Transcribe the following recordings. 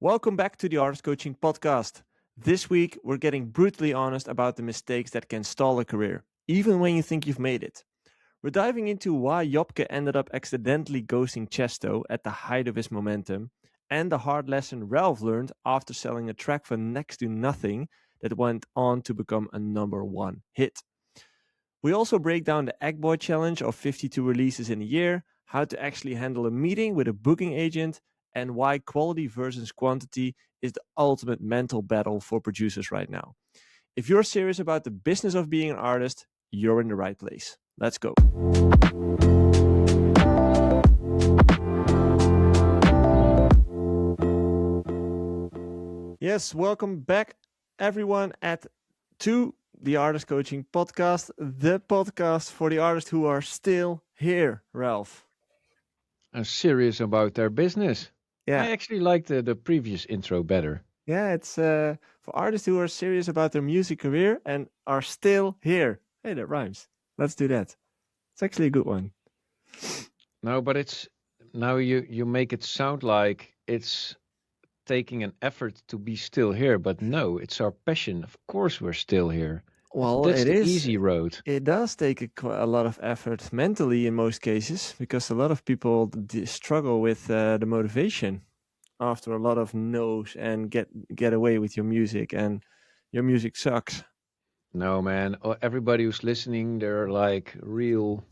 Welcome back to the Artist Coaching Podcast. This week, we're getting brutally honest about the mistakes that can stall a career, even when you think you've made it. We're diving into why Jobke ended up accidentally ghosting Tiësto at the height of his momentum, and the hard lesson Ralph learned after selling a track for next to nothing that went on to become a #1 hit. We also break down the Ekboj challenge of 52 releases in a year, how to actually handle a meeting with a booking agent, and why quality versus quantity is the ultimate mental battle for producers right now. If you're serious about the business of being an artist, you're in the right place. Let's go. Yes, welcome back everyone to the Artist Coaching Podcast, the podcast for the artists who are still here, Ralph. Are serious about their business. Yeah. I actually liked the previous intro better. Yeah, it's for artists who are serious about their music career and are still here. Hey, that rhymes. Let's do that. It's actually a good one. No, but it's now you make it sound like it's taking an effort to be still here, but no, it's our passion. Of course, we're still here. Well, That's it the is easy road. It does take a lot of effort mentally in most cases, because a lot of people struggle with the motivation after a lot of no's and get away with your music, and your music sucks. No, man. Everybody who's listening, they're like real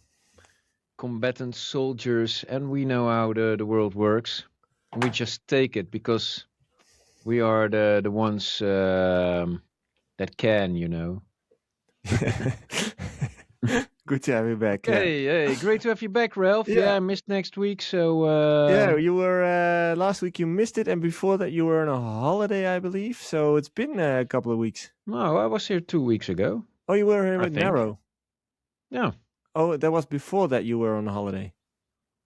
combatant soldiers, and we know how the world works. And we just take it because we are the ones that can, you know. Good to have you back. Hey, great to have you back, Ralph. Yeah. Yeah, I missed next week, so Yeah, you were last week. You missed it, and before that, you were on a holiday, I believe. So it's been a couple of weeks. No, I was here 2 weeks ago. Oh, you were here I with think. Narrow. Yeah. Oh, that was before that you were on a holiday.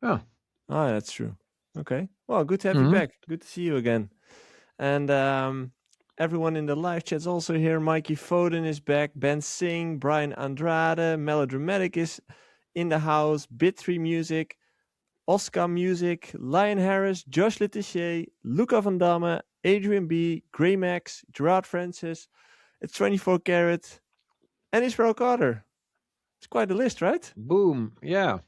Oh. Ah, that's true. Okay. Well, good to have you back. Good to see you again. And everyone in the live chat's also here. Mikey Foden is back. Ben Singh, Brian Andrade, Melodramatic is in the house. Bit3 Music, Oscar Music, Lion Harris, Josh Letitia, Luca Van Damme, Adrian B, Grey Max, Gerard Francis. It's 24 Karat, and Israel Carter. It's quite a list, right? Boom. Yeah.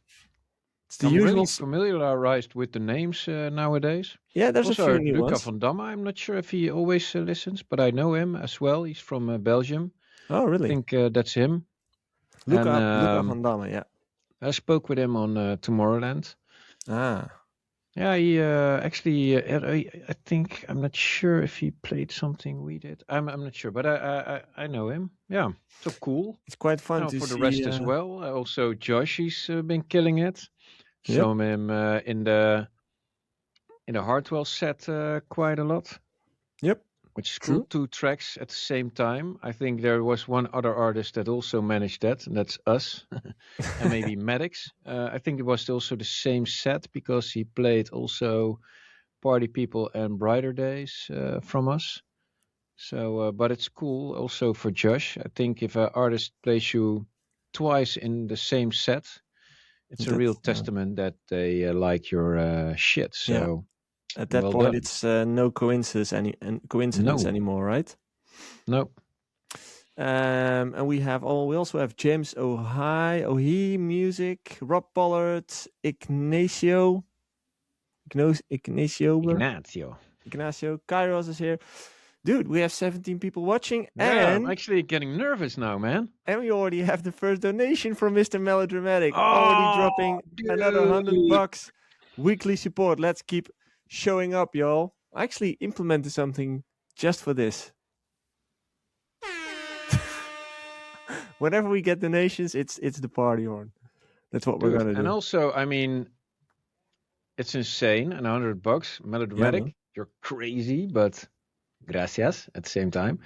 It's the I'm usual. really familiarized with the names nowadays. Yeah, there's also, a few new Luca ones. Van Damme. I'm not sure if he always listens, but I know him as well. He's from Belgium. Oh, really? I think that's him. Luca Van Damme, yeah. I spoke with him on Tomorrowland. Ah. Yeah, he actually. I think I'm not sure if he played something we did. I'm not sure, but I know him. Yeah, so cool. It's quite fun to for see. the rest as well. Also, Josh, he's been killing it. Yep. Saw him in the Hartwell set quite a lot. Yep. Which is True. 2 tracks at the same time. I think there was one other artist that also managed that, and that's us, and maybe Maddox. I think it was also the same set because he played also Party People and Brighter Days from us. So, but it's cool also for Josh. I think if an artist plays you twice in the same set, it's a real testament that they like your shit. So. Yeah. At that point, done. It's no coincidence anymore, right? No. And we also have James Ohi Music, Rob Pollard, Ignacio, Kairos is here. Dude, we have 17 people watching. Yeah, and I'm actually getting nervous now, man. And we already have the first donation from Mr. Melodramatic. Already dropping another $100. Weekly support. Let's keep showing up, y'all. I actually implemented something just for this. Whenever we get donations, it's the party horn. That's what we're gonna do. And also, I mean, it's insane. And $100, Melodramatic, you're crazy, but gracias at the same time.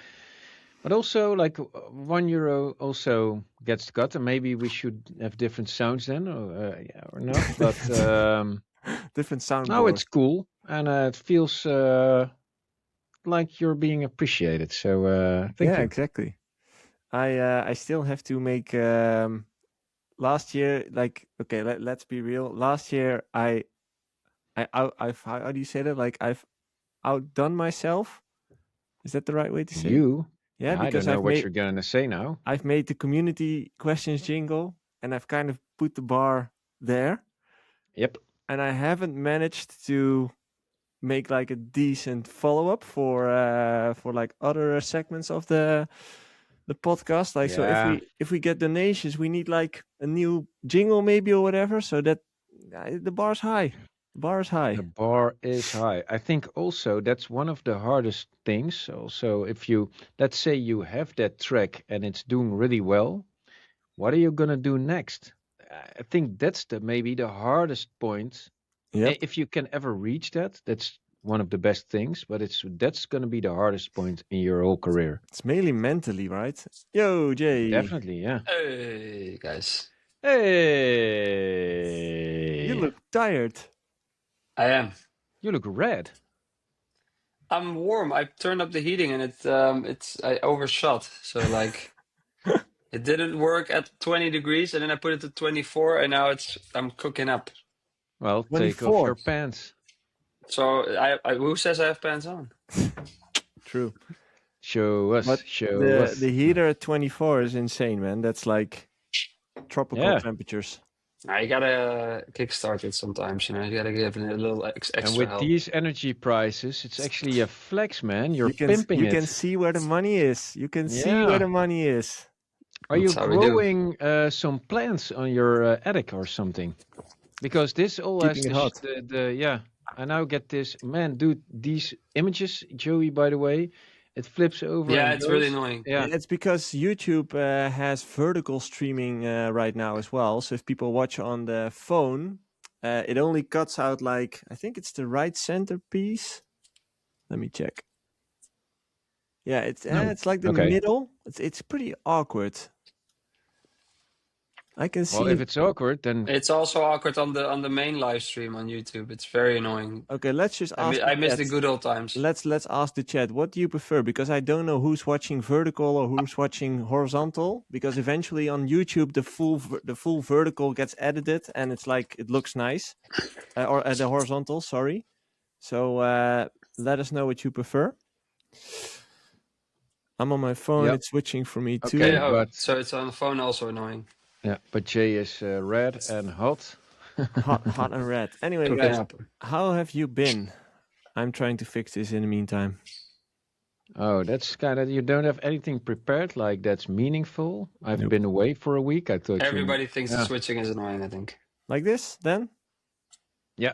But also, like €1 also gets cut, and maybe we should have different sounds then, or not. But different sound. No, it's cool, and it feels like you're being appreciated. So thank you. Exactly. I still have to make. Last year, let's be real. Last year, I've how do you say that? Like I've outdone myself. Is that the right way to say? You? Yeah, I don't because know what you're gonna say now. I've made the community questions jingle, and I've kind of put the bar there. Yep. And I haven't managed to make like a decent follow-up for like other segments of the podcast. Like, so if we get donations, we need like a new jingle maybe or whatever, so that the bar's high. The bar is high. The bar is high. I think also that's one of the hardest things. Also, if you, let's say you have that track and it's doing really well, what are you gonna do next? I think that's maybe the hardest point. Yep. If you can ever reach that, that's one of the best things. But that's gonna be the hardest point in your whole career. It's mainly mentally, right? Yo, Jay. Definitely, yeah. Hey, guys. Hey, You look tired. I am. You look red. I'm warm. I turned up the heating and I overshot. So like it didn't work at 20 degrees and then I put it to 24 and now I'm cooking up. Well, take 24. off your pants. So who says I have pants on? True. Show us. But show us. the heater at 24 is insane, man. That's like tropical temperatures. Now you gotta kickstart it sometimes, you know. You gotta give it a little extra And with help. these energy prices, it's actually a flex, man. You're pimping you it. can see where the money is. You can see where the money is. Are you That's how we do. growing some plants on your attic or something? Because this all has Keeping it hot. I now get this. Man, dude, these images, Joey, by the way, it flips over. Yeah, and it's goes. really annoying. Yeah. It's because YouTube has vertical streaming right now as well. So if people watch on the phone, it only cuts out like, I think it's the right center piece. Let me check. Yeah, it's like the middle. It's pretty awkward. I can see. Well, if it's awkward, then It's also awkward on the main live stream on YouTube. It's very annoying. Okay, let's just ask. I miss the good old times. Let's ask the chat. What do you prefer? Because I don't know who's watching vertical or who's watching horizontal. Because eventually on YouTube the full vertical gets edited and it's like it looks nice, or the horizontal. Sorry. So let us know what you prefer. I'm on my phone. Yep. It's switching for me too. Okay, so it's on the phone also annoying. Yeah, but Jay is red and hot. hot and red. Anyway, guys, how have you been? I'm trying to fix this in the meantime. Oh, that's kind of, you don't have anything prepared like that's meaningful. I've been away for a week. I thought everybody thinks the switching is annoying, I think. Like this, then? Yeah.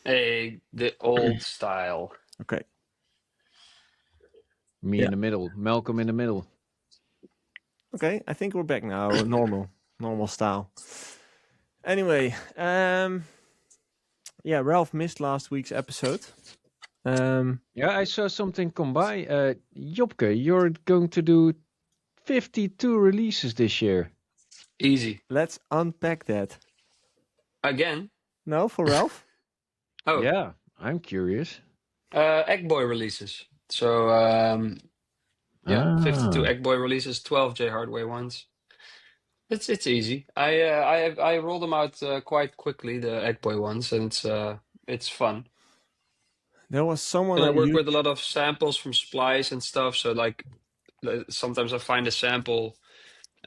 Hey, the old style. Okay. Me in the middle, Malcolm in the middle. Okay, I think we're back now. normal style. Anyway, Ralph missed last week's episode. I saw something come by. Jobke, you're going to do 52 releases this year. Easy. Let's unpack that. Again? No, for Ralph? Oh. Yeah, I'm curious. Ekboj releases. So, 52 Ekboj releases, 12 Jay Hardway ones. It's easy. I rolled them out quite quickly, the Ekboj ones, and it's fun. There was someone. And I work with a lot of samples from Splice and stuff. So like sometimes I find a sample,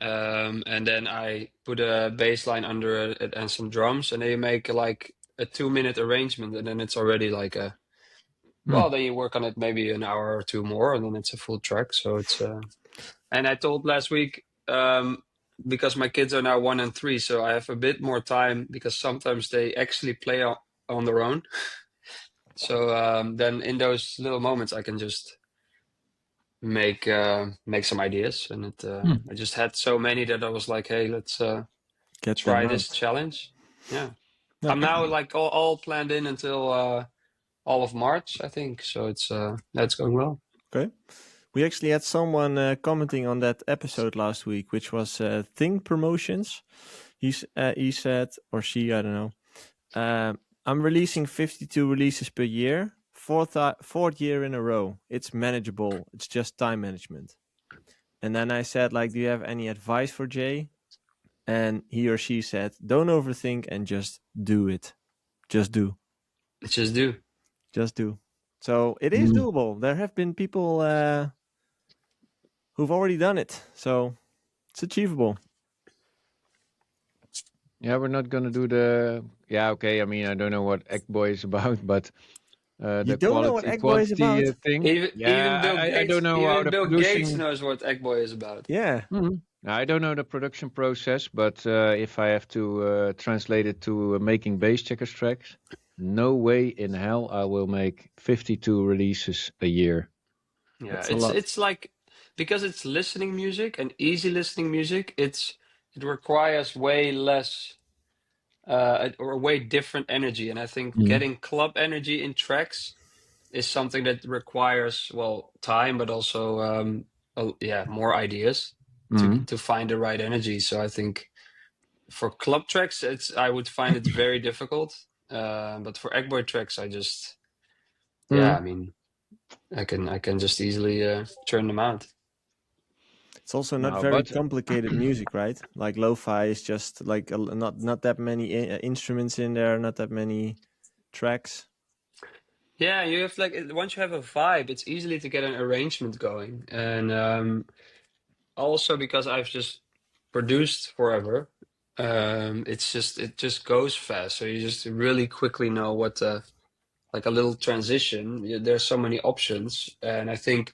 and then I put a bass line under it and some drums, and then you make like a 2-minute arrangement, and then it's already like a. Well, then you work on it maybe an hour or two more, and then it's a full track. So it's. And I told last week, because my kids are now 1 and 3, so I have a bit more time because sometimes they actually play on their own. So then in those little moments, I can just make some ideas, and I just had so many that I was like, hey, let's try this challenge. Yeah, okay. I'm now like all planned in until all of March, I think. So it's that's going well. Okay. We actually had someone commenting on that episode last week, which was Thing Promotions. He said, or she, I don't know. I'm releasing 52 releases per year, fourth year in a row. It's manageable. It's just time management. And then I said, like, do you have any advice for Jay? And he or she said, don't overthink and just do it. Just do. Just do. Just do. So it is doable. There have been people who've already done it. So it's achievable. Yeah, we're not gonna do the. Yeah, okay. I mean, I don't know what Ekboj is about, but You the don't know what quality Ekboj is quantity about? thing. Even Yeah, I don't know how the Bill Gates producing. knows what Ekboj is about. Yeah. I don't know the production process, but if I have to translate it to making bass checkers tracks, no way in hell I will make 52 releases a year. Yeah, That's a lot. it's like because it's listening music and easy listening music, it requires way less or a way different energy. And I think getting club energy in tracks is something that requires, well, time, but also more ideas to find the right energy. So I think for club tracks, I would find it very difficult. But for Ekboy tracks, I mean, I can just easily churn them out. It's also not No, very but complicated music, right? Like lo-fi is just like not that many instruments in there, not that many tracks. Yeah, you have like once you have a vibe, it's easily to get an arrangement going. And also because I've just produced forever, it just goes fast. So you just really quickly know what like a little transition. There's so many options, and I think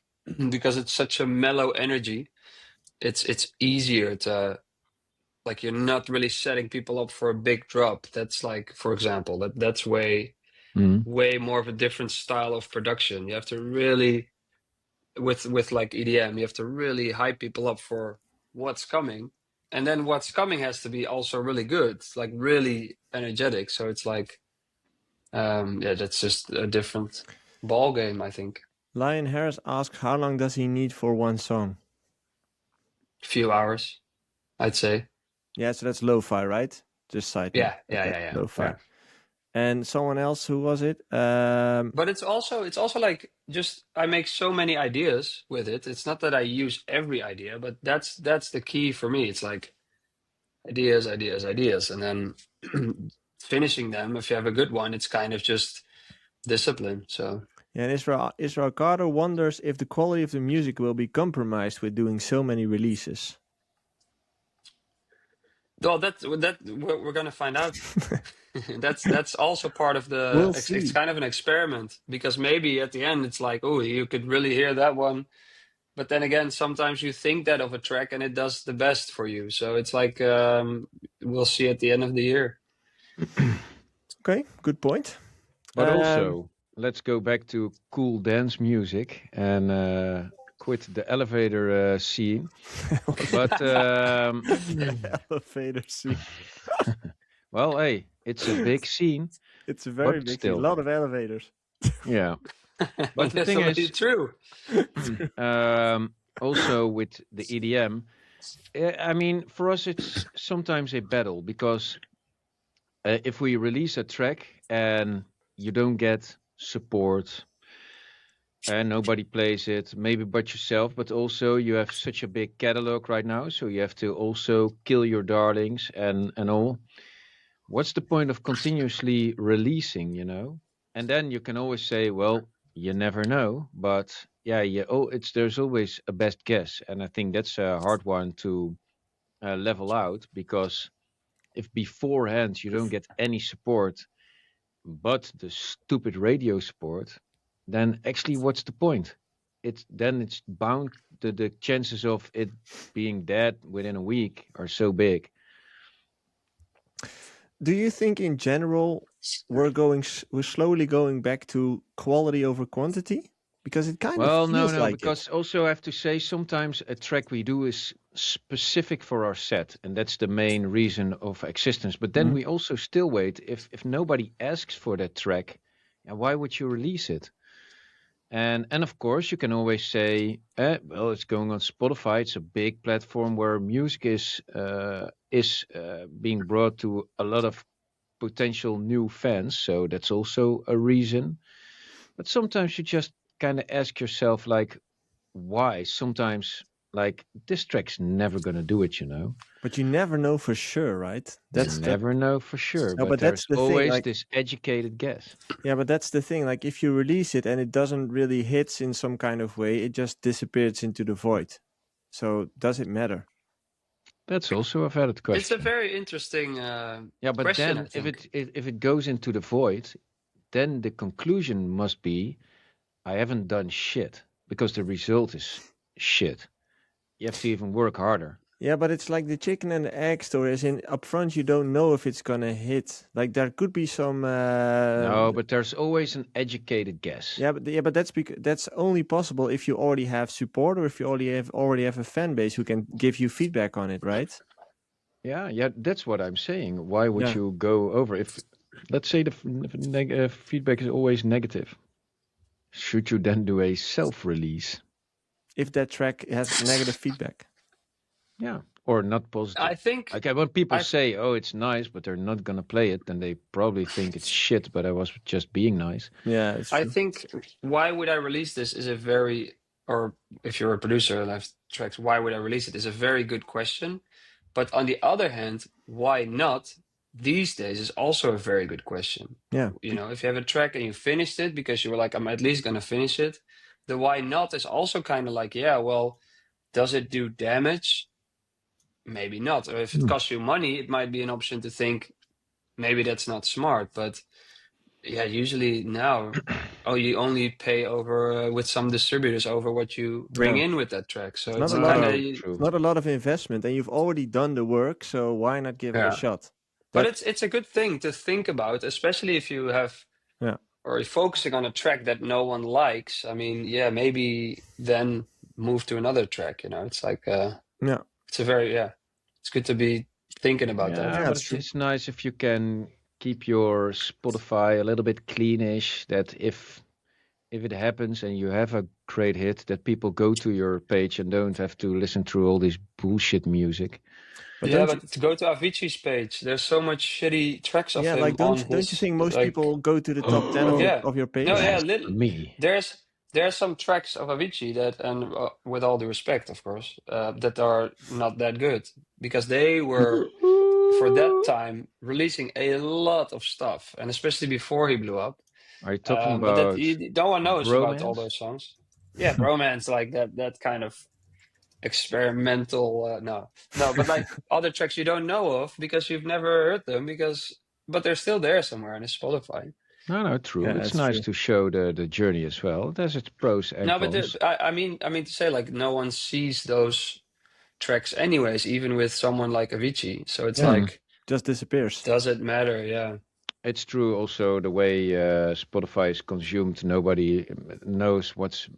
because it's such a mellow energy, it's easier to like you're not really setting people up for a big drop. That's like, for example, that's way more of a different style of production. You have to really with like EDM, you have to really hype people up for what's coming. And then what's coming has to be also really good, like really energetic. So it's like that's just a different ball game, I think. Lion Harris asks, how long does he need for one song? Few hours, I'd say. Yeah, so that's lo-fi, right? Just side note. Yeah. Lo-fi. Yeah. And someone else, who was it? But it's also like just I make so many ideas with it. It's not that I use every idea, but that's the key for me. It's like ideas, and then finishing them. If you have a good one, it's kind of just discipline. So Yeah, and Israel Carter wonders if the quality of the music will be compromised with doing so many releases. well, that we're gonna find out. That's also part of the. We'll It's see. kind of an experiment because maybe at the end it's like, oh, you could really hear that one. But then again, sometimes you think that of a track and it does the best for you. So it's like we'll see at the end of the year. Okay, good point. But also, let's go back to cool dance music and quit the elevator scene. But elevator scene. well, hey, it's a big scene. It's a very but big still. scene. A lot of elevators. Yeah. But the thing is, true. Also with the EDM, I mean, for us, it's sometimes a battle because if we release a track and you don't get support and nobody plays it, maybe but yourself, but also you have such a big catalog right now, so you have to also kill your darlings and all. What's the point of continuously releasing, you know? And then you can always say, well, you never know, but there's always a best guess, and I think that's a hard one to level out because if beforehand you don't get any support but the stupid radio support, then actually what's the point? It's bound the chances of it being dead within a week are so big. Do you think in general we're slowly going back to quality over quantity? Because it kind of Well, feels no, like because it. also I have to say sometimes a track we do is specific for our set, and that's the main reason of existence. But then we also still wait. If nobody asks for that track, why would you release it? And of course you can always say, well, it's going on Spotify. It's a big platform where music is being brought to a lot of potential new fans. So that's also a reason. But sometimes you just kind of ask yourself, like, why? Sometimes like this track's never gonna do it, you know. But you never know for sure, right? You never know for sure, No, but but that's there's the thing. always Like, this educated guess. yeah, but that's the thing. Like, if you release it and it doesn't really hit in some kind of way, it just disappears into the void. So, does it matter? That's also a valid question. It's a very interesting Yeah, but question, I then think. if it goes into the void, then the conclusion must be I haven't done shit because the result is shit. You have to even work harder. Yeah, but it's like the chicken and the egg story. As in, up front, you don't know if it's gonna hit. Like, there could be some. No, but there's always an educated guess. Yeah, but that's only possible if you already have support or if you already have a fan base who can give you feedback on it, right? Yeah, that's what I'm saying. Why would Yeah. you go over if, let's say, the feedback is always negative? Should you then do a self-release? If that track has negative feedback. Yeah, or not positive. I think Okay, when people say, "Oh, it's nice," but they're not gonna play it, then they probably think it's shit. But I was just being nice. Yeah, it's true. I think why would I release this is a very, or if you're a producer and have tracks, why would I release it is a very good question. But on the other hand, why not these days is also a very good question. Yeah. You know, if you have a track and you finished it because you were like, I'm at least going to finish it, the why not is also kind of like, yeah, well, does it do damage? Maybe not. Or if it costs you money, it might be an option to think maybe that's not smart. But yeah, usually now, you only pay over with some distributors over what you bring in with that track. So Not it's a lot kind of of not a lot of investment, and you've already done the work, so why not give it a shot? But it's a good thing to think about, especially if you have or you're focusing on a track that no one likes. I mean, yeah, maybe then move to another track. You know, it's like it's a very it's good to be thinking about that. Yeah, but it's nice if you can keep your Spotify a little bit cleanish. That if it happens and you have a great hit, that people go to your page and don't have to listen through all this bullshit music. But to go to Avicii's page, there's so much shitty tracks of him. Like don't you think most people go to the top 10 of your page? No, there's some tracks of Avicii that, and with all due respect, of course, that are not that good because they were for that time releasing a lot of stuff, and especially before he blew up. Are you talking but about? No one knows Bromance? about all those songs. Yeah, Bromance, like that kind of experimental. No, but like other tracks you don't know of because you've never heard them but they're still there somewhere on his Spotify. No, true. Yeah, it's nice to show the journey as well. There's its pros and cons. But I mean to say, like, no one sees those tracks anyways, even with someone like Avicii. So it's like just disappears. Does it matter? Yeah. It's true. Also, the way Spotify is consumed, nobody knows what's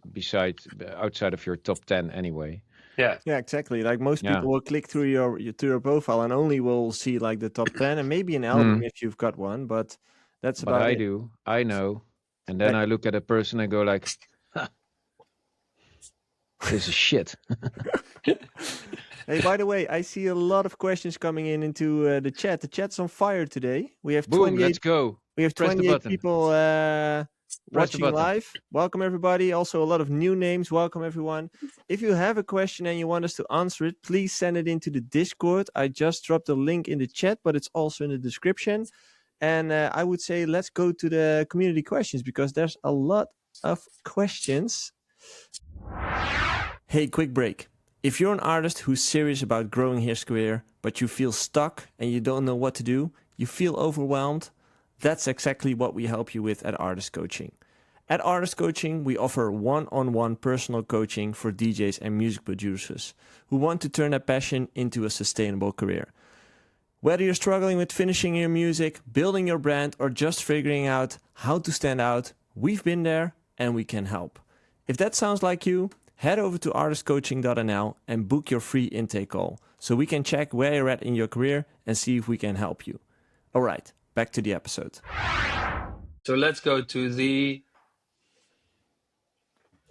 outside of your top 10 anyway. Yeah, exactly. Like most people will click through your profile and only will see like the top 10 and maybe an album if you've got one, but that's about it. I do. I know. And then I look at a person and go like, this is shit. Hey, by the way, I see a lot of questions coming into the chat. The chat's on fire today. We have 28. Let's go. We have 28 people watching live. Welcome, everybody. Also, a lot of new names. Welcome, everyone. If you have a question and you want us to answer it, please send it into the Discord. I just dropped a link in the chat, but it's also in the description. And I would say let's go to the community questions because there's a lot of questions. Hey, quick break. If you're an artist who's serious about growing his career, but you feel stuck and you don't know what to do, you feel overwhelmed, that's exactly what we help you with at Artist Coaching. At Artist Coaching, we offer one-on-one personal coaching for DJs and music producers who want to turn their passion into a sustainable career. Whether you're struggling with finishing your music, building your brand, or just figuring out how to stand out, we've been there and we can help. If that sounds like you, head over to artistcoaching.nl and book your free intake call so we can check where you're at in your career and see if we can help you. All right, back to the episode. So let's go to the...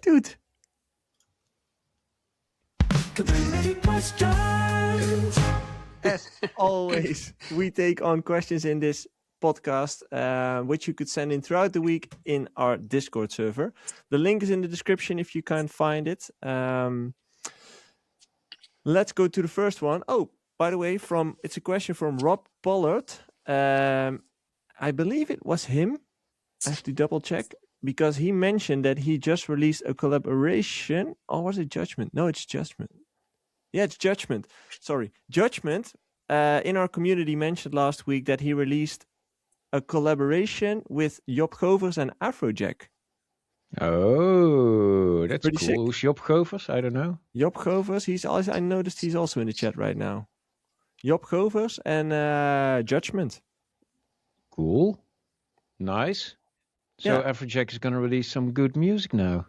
Dude. Community questions. As always, we take on questions in this podcast, which you could send in throughout the week in our Discord server. The link is in the description if you can't find it. Let's go to the first one. Oh, by the way, it's a question from Rob Pollard. I believe it was him. I have to double check because he mentioned that he just released a collaboration. Or was it Judgment? No, it's Judgment. Yeah, it's Judgment. Sorry. Judgment in our community mentioned last week that he released a collaboration with Job Govers and Afrojack. Oh, that's Pretty cool. sick. Who's Job Govers? I don't know. Job Govers, I noticed he's also in the chat right now. Job Govers and Judgment. Cool. Nice. So Yeah. Afrojack is going to release some good music now.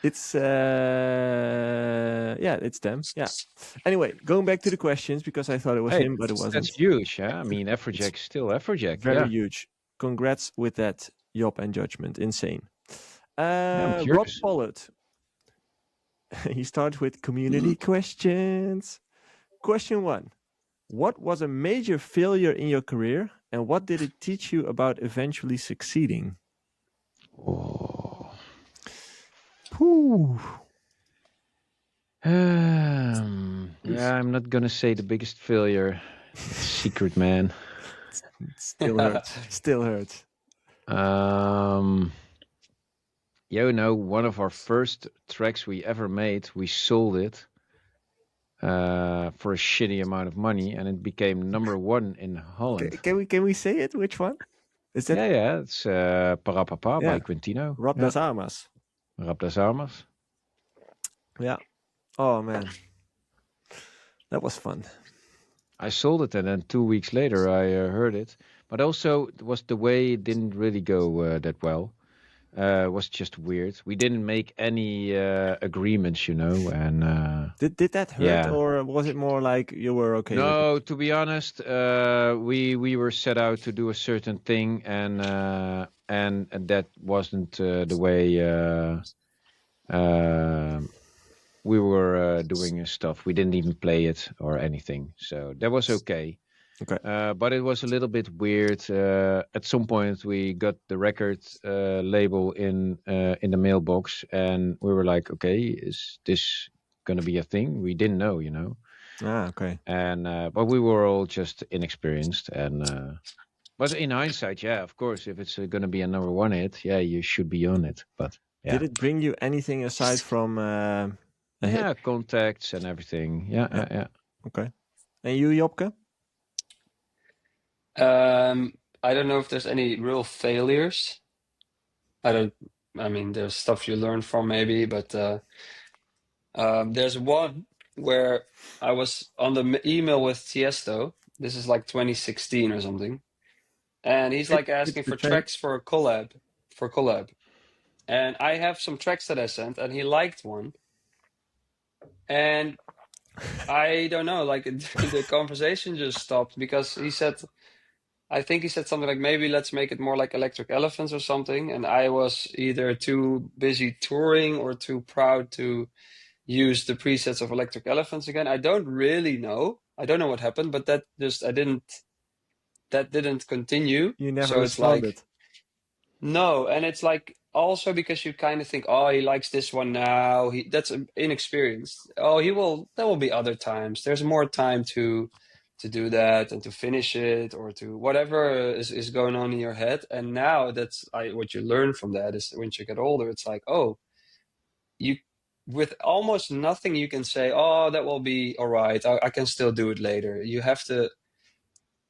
It's it's them. Yeah. Anyway, going back to the questions because I thought it was him, but it wasn't. That's huge, yeah. I mean, Afrojack is still Afrojack. Very huge. Congrats with that, Job and Judgment. Insane. I'm Rob curious. Pollard. He starts with community questions. Question 1. What was a major failure in your career and what did it teach you about eventually succeeding? Oh. Whew. Yeah, I'm not gonna say the biggest failure. Secret, man. Still hurts. Still hurts. You know, one of our first tracks we ever made, we sold it for a shitty amount of money, and it became #1 in Holland. Can we say it? Which one? Is that? Yeah. It's Parapapa by Quintino. Rob das Armas. Rap das Armas. Yeah. Oh man, that was fun. I sold it, and then 2 weeks later I heard it. But also, it was the way it didn't really go that well. It was just weird. We didn't make any agreements, you know. And did that hurt, or was it more like you were okay? No, with it? to be honest, we were set out to do a certain thing, and that wasn't the way we were doing stuff. We didn't even play it or anything, so that was okay. Okay. But it was a little bit weird. At some point, we got the record label in the mailbox, and we were like, "Okay, is this gonna be a thing?" We didn't know, you know. Okay. And but we were all just inexperienced, and but in hindsight, yeah, of course, if it's gonna be a #1 hit, yeah, you should be on it. But yeah. Did it bring you anything aside from hit? Contacts and everything. Yeah. Okay. And you, Jobke? I don't know if there's any real failures. I mean, there's stuff you learn from maybe, but there's one where I was on the email with Tiësto. This is like 2016 or something. And he's like asking for tracks for a collab. And I have some tracks that I sent, and he liked one. And I don't know, like the conversation just stopped because I think he said something like, maybe let's make it more like Electric Elephants or something. And I was either too busy touring or too proud to use the presets of Electric Elephants again. I don't really know. I don't know what happened, but that didn't continue. You never so responded. It's like, no, and it's like also because you kind of think, oh, he likes this one now. That's inexperienced. Oh, there will be other times. There's more time to do that and to finish it or to whatever is going on in your head. And now what you learn from that is when you get older, it's like, oh, with almost nothing you can say, oh, that will be all right. I can still do it later. You have to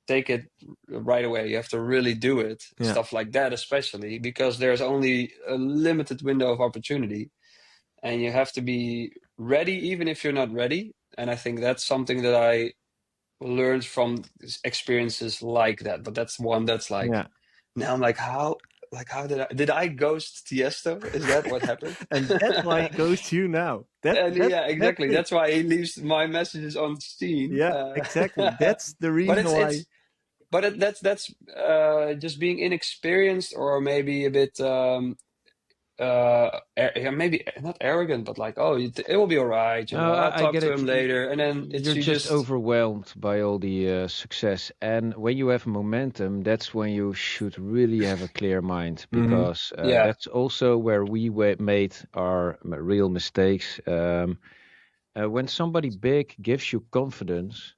take it right away. You have to really do it. Yeah. Stuff like that, especially because there's only a limited window of opportunity and you have to be ready, even if you're not ready. And I think that's something that I learned from experiences like that. But that's one that's like, now I'm like, how did I ghost Tiësto? Is that what happened? And that's why he goes to you now. Yeah, exactly. That's why he leaves my messages on Steam. Yeah, exactly. That's the reason why. That's just being inexperienced or maybe a bit maybe not arrogant, but like, oh, it will be all right, No, I'll I talk get to it. him later, and then it's You're you just just overwhelmed by all the success. And when you have momentum, that's when you should really have a clear mind, because yeah, that's also where we made our real mistakes. When somebody big gives you confidence,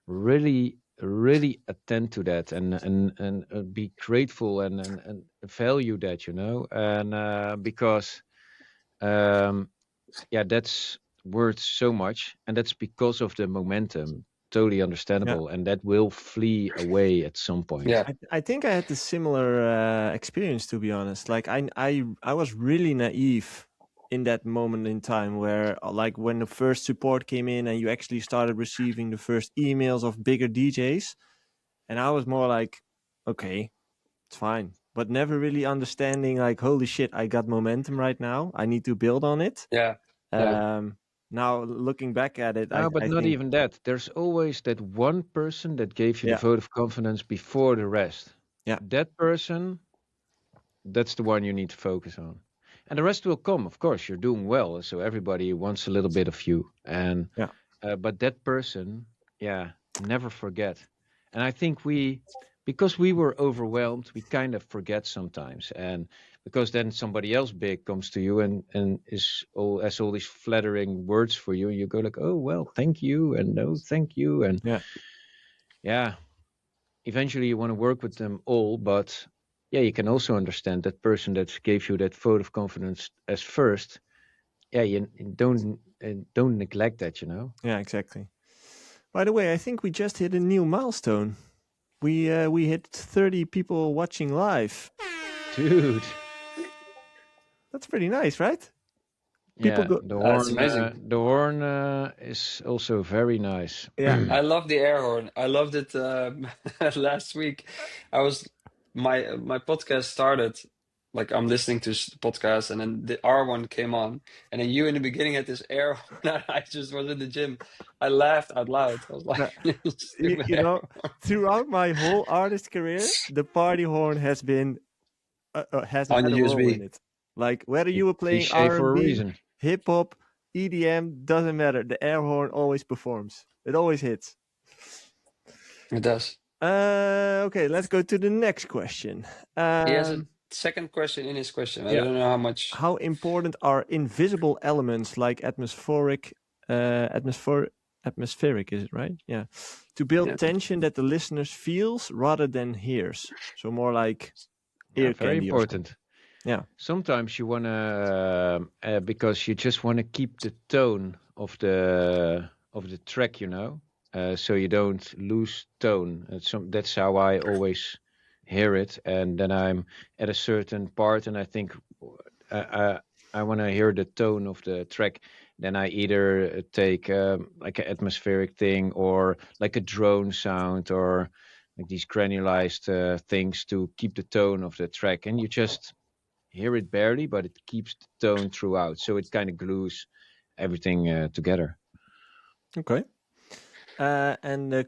really, really attend to that, and be grateful, and value that, and because yeah, that's worth so much, and that's because of the momentum. Totally Yeah. understandable, and that will flee away at some point. yeah, I think I had the similar experience, to be honest. Like I was really naive in that moment in time where like when the first support came in and you actually started receiving the first emails of bigger DJs, and I was more like, okay, it's fine, but never really understanding like, holy shit, I got momentum right now. I need to build on it. yeah, yeah, Um, Now looking back at it, No, but I not think, even that. There's always that one person that gave you the yeah, vote of confidence before the rest. yeah, That person, that's the one you need to focus on. And the rest will come, of course. You're doing well, so everybody wants a little bit of you. And yeah, but that person, yeah, never forget. And I think because we were overwhelmed, we kind of forget sometimes. And because then somebody else big comes to you and has all these flattering words for you, and you go like, oh well, thank you, and no, thank you, and yeah. yeah, eventually you want to work with them all, but yeah, you can also understand that person that gave you that vote of confidence as first. Yeah, you don't neglect that. Yeah, exactly. By the way, I think we just hit a new milestone. We hit 30 people watching live. Dude. That's pretty nice, right? People Yeah, go. it's amazing. the horn is also very nice. Yeah, I love the air horn. I loved it last week. I was my podcast started like I'm listening to the podcast, and then the R one came on, and then you in the beginning had this air horn. And I just was in the gym. I laughed out loud. I was like, no, stupid you air know, throughout my whole artist career, the party horn has been has on had a the role in USB. it. Like whether A you were playing cliche R for and a B, reason. hip hop, EDM, doesn't matter. The air horn always performs. It always hits. It does. Okay, let's go to the next question. He has a Um, second question in his question. I yeah, don't know how much. how important are invisible elements like atmospheric, is it right? Yeah, to build Yeah. tension that the listeners feels rather than hears. So more like Yeah, ear very candy or something. important. Yeah, Sometimes you wanna because you just wanna keep the tone of the track, so you don't lose tone. That's how I always hear it, and then I'm at a certain part, and I think I want to hear the tone of the track. Then I either take like an atmospheric thing, or like a drone sound, or like these granularized things to keep the tone of the track, and you just hear it barely, but it keeps the tone throughout, so it kind of glues everything together. okay. And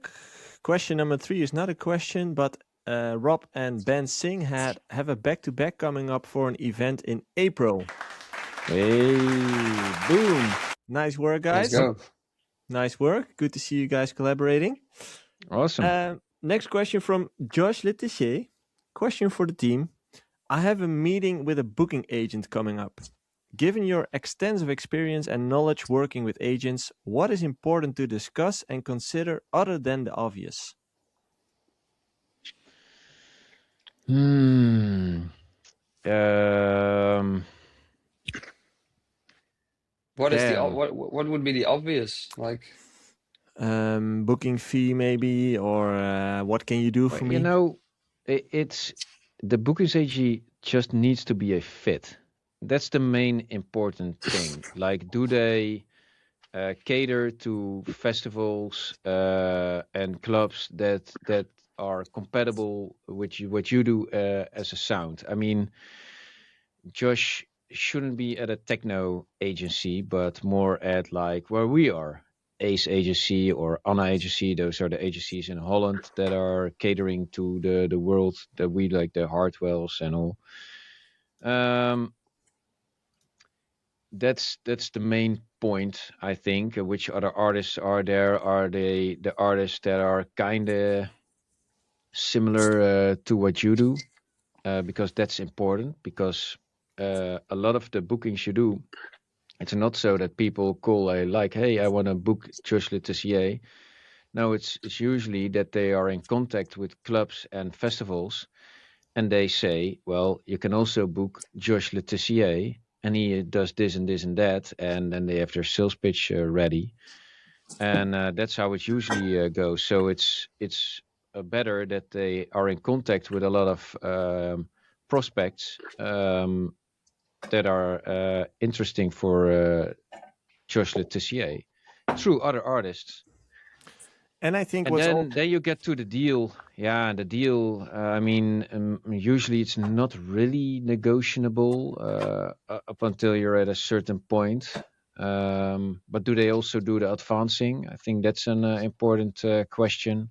question number 3 is not a question, but Rob and Ben Singh have a back-to-back coming up for an event in April. Hey, boom! Nice work, Let's guys. go. Nice work. Good to see you guys collaborating. Awesome. Next question from Josh Letichier. Question for the team. I have a meeting with a booking agent coming up. Given your extensive experience and knowledge working with agents, what is important to discuss and consider other than the obvious? Um, What is the damn. what would be the obvious like? Booking fee maybe, or what can you do for me? It's the booking agent just needs to be a fit. That's the main important thing. Like, do they cater to festivals and clubs that are compatible with what you do as a sound? I mean, Josh shouldn't be at a techno agency, but more at like where we are. Ace Agency or Anna Agency, those are the agencies in Holland that are catering to the world that we like, the Hardwells and all. that's the main point, I think. Which other artists are there? Are they the artists that are kind of similar to what you do? Because that's important. Because a lot of the bookings you do, it's not so that people call like, hey, I want to book Jobke Tiësto. No, it's usually that they are in contact with clubs and festivals, and they say, well, you can also book Jobke Tiësto, and he does this and this and that, and then they have their sales pitch ready, and that's how it usually goes. So it's better that they are in contact with a lot of prospects that are interesting for Jobke Tiësto through other artists. And I think And what's then you get to the deal. Yeah, the deal. I mean, usually it's not really negotiable up until you're at a certain point. But do they also do the advancing? I think that's an important question.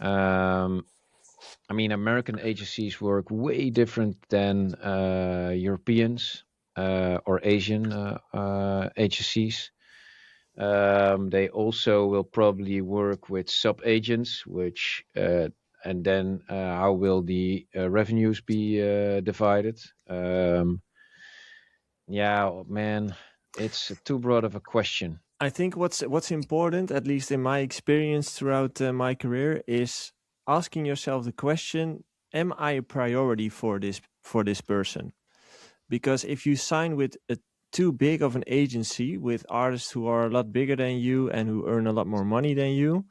I mean, American agencies work way different than Europeans or Asian agencies. They also will probably work with sub-agents, which and then how will the revenues be divided? Yeah, man, it's too broad of a question. I think what's important, at least in my experience throughout my career, is asking yourself the question: am I a priority for this person? Because if you sign with too big of an agency with artists who are a lot bigger than you and who earn a lot more money than you,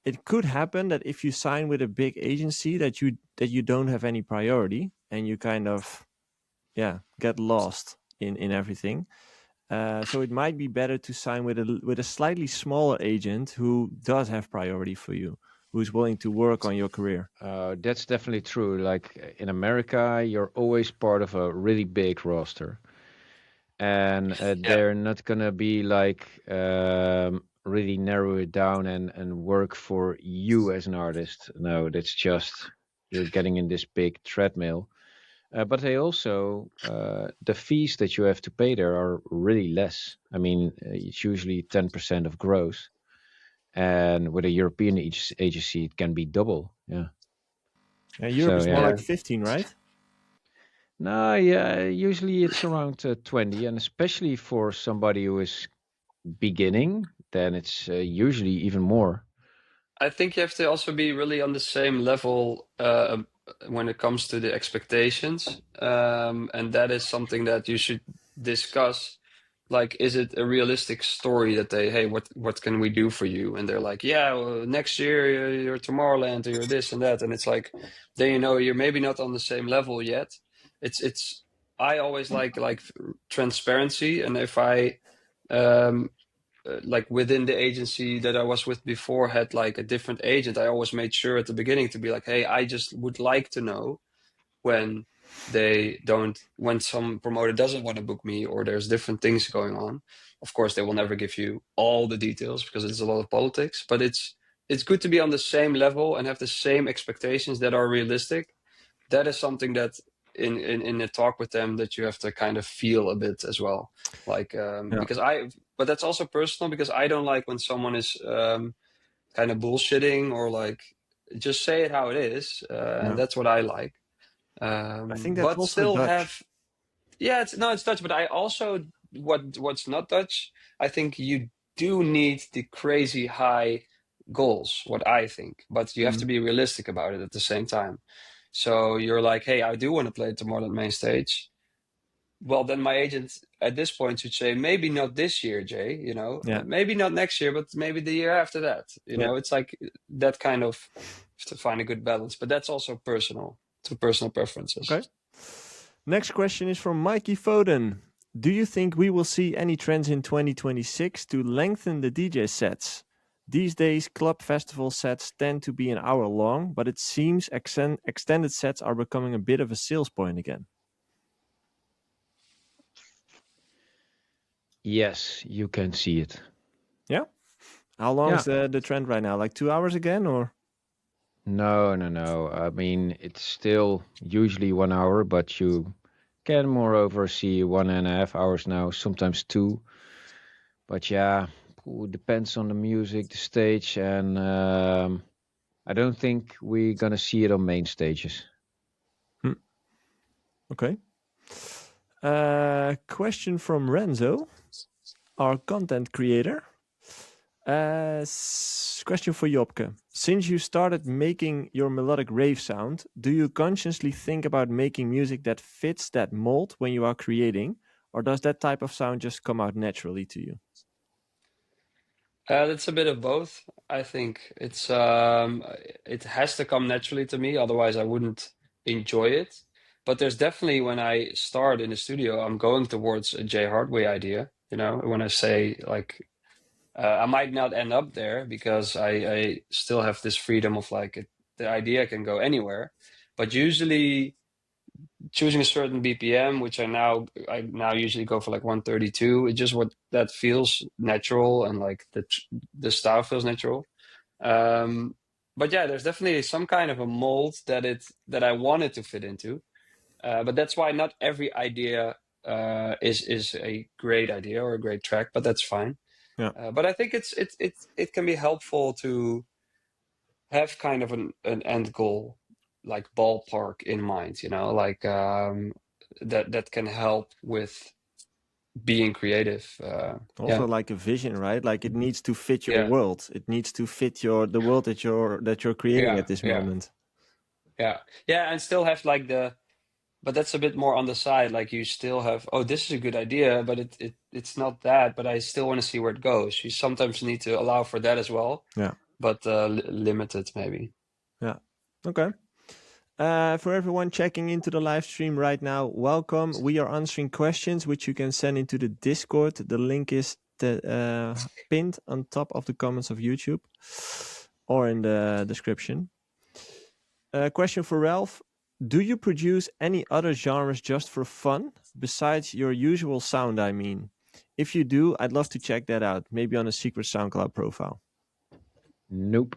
it could happen that if you sign with a big agency that you don't have any priority and you kind of get lost in everything. So it might be better to sign with a slightly smaller agent who does have priority for you, who's willing to work on your career. That's definitely true. Like in America, you're always part of a really big roster, and Yeah. they're not gonna be like really narrow it down and work for you as an artist. No, that's just you're getting in this big treadmill. But they also the fees that you have to pay there are really less. I mean, it's usually 10% of gross, and with a European agency, it can be double. Yeah. Europe So is more yeah. like 15, right? No, yeah, usually it's around 20, and especially for somebody who is beginning, then it's usually even more. I think you have to also be really on the same level when it comes to the expectations. And that is something that you should discuss. Like, is it a realistic story that hey, what can we do for you? And they're like, yeah, well, next year you're Tomorrowland or you're this and that. And it's like, then you're maybe not on the same level yet. I always like transparency. And if I like within the agency that I was with before had like a different agent, I always made sure at the beginning to be like, hey, I just would like to know when when some promoter doesn't want to book me or there's different things going on. Of course, they will never give you all the details because it's a lot of politics, but it's good to be on the same level and have the same expectations that are realistic. That is something that in a talk with them that you have to kind of feel a bit as well, like because but that's also personal because I don't like when someone is kind of bullshitting or like just say it how it is, and that's what I like. I think that's But also still Dutch. it's Dutch, but I also what's not Dutch, I think you do need the crazy high goals, what I think, but you have to be realistic about it at the same time. So you're like, hey, I do want to play Tomorrowland main stage. Well, then my agent at this point should say, maybe not this year, Jay, maybe not next year, but maybe the year after that. It's like that kind of to find a good balance, but that's also personal to personal preferences. Okay. Next question is from Mikey Foden. Do you think we will see any trends in 2026 to lengthen the DJ sets? These days, club festival sets tend to be an hour long, but it seems extended sets are becoming a bit of a sales point again. Yes, you can see it. Yeah? How long is the trend right now? Like 2 hours again, or? No. I mean, it's still usually 1 hour, but you Can moreover see 1.5 hours now, sometimes 2. But yeah, it depends on the music, the stage, and I don't think we're gonna see it on main stages. Okay. Question from Renzo, our content creator. Question for Jobke. Since you started making your melodic rave sound, do you consciously think about making music that fits that mold when you are creating, or does that type of sound just come out naturally to you? That's a bit of both. I think it has to come naturally to me, otherwise I wouldn't enjoy it. But there's definitely, when I start in the studio, I'm going towards a Jay Hardway idea. When I say like I might not end up there because I still have this freedom of like the idea can go anywhere. But usually choosing a certain BPM, which I now usually go for like 132. It's just what that feels natural, and like the style feels natural. But yeah, there's definitely some kind of a mold that I wanted to fit into. But that's why not every idea is a great idea or a great track, but that's fine. Yeah. But I think it can be helpful to have kind of an end goal, like ballpark in mind, like that can help with being creative. Also, Yeah, like a vision, right? Like it needs to fit your yeah, world. It needs to fit the world that you're creating yeah, at this yeah, moment. yeah, and still have like but that's a bit more on the side. Like you still have, oh, this is a good idea, but it's not that. But I still want to see where it goes. You sometimes need to allow for that as well. Yeah. But limited maybe. Yeah. Okay. For everyone checking into the live stream right now, welcome. We are answering questions which you can send into the Discord. The link is pinned on top of the comments of YouTube or in the description. Question for Ralph. Do you produce any other genres just for fun, besides your usual sound, I mean? If you do, I'd love to check that out, maybe on a secret SoundCloud profile. Nope.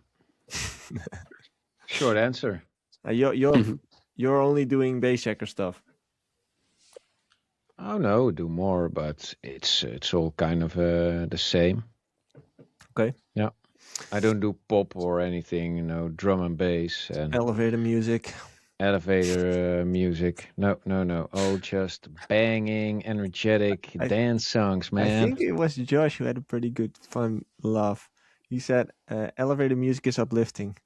Short answer. You're only doing bass checker stuff. Oh no, do more, but it's all kind of the same. Okay. Yeah. I don't do pop or anything, drum and bass and Elevator music. elevator music. No. Oh, just banging, energetic dance songs, man. I think it was Josh who had a pretty good fun laugh. He said, elevator music is uplifting.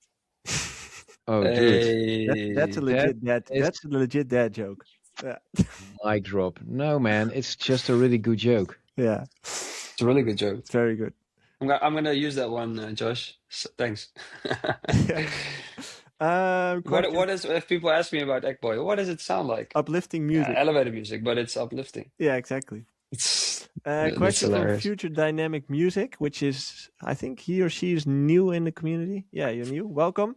Oh, dude. That's a legit dad joke. Yeah. Mic drop. No, man, it's just a really good joke. Yeah. It's a really good joke. It's very good. I'm gonna use that one, Josh. Thanks. What is, if people ask me about Ekboj, what does it sound like? Uplifting music. Elevator music, but it's uplifting. Yeah, exactly. Question from Future Dynamic Music, which is, I think he or she is new in the community. Yeah, you're new. Welcome.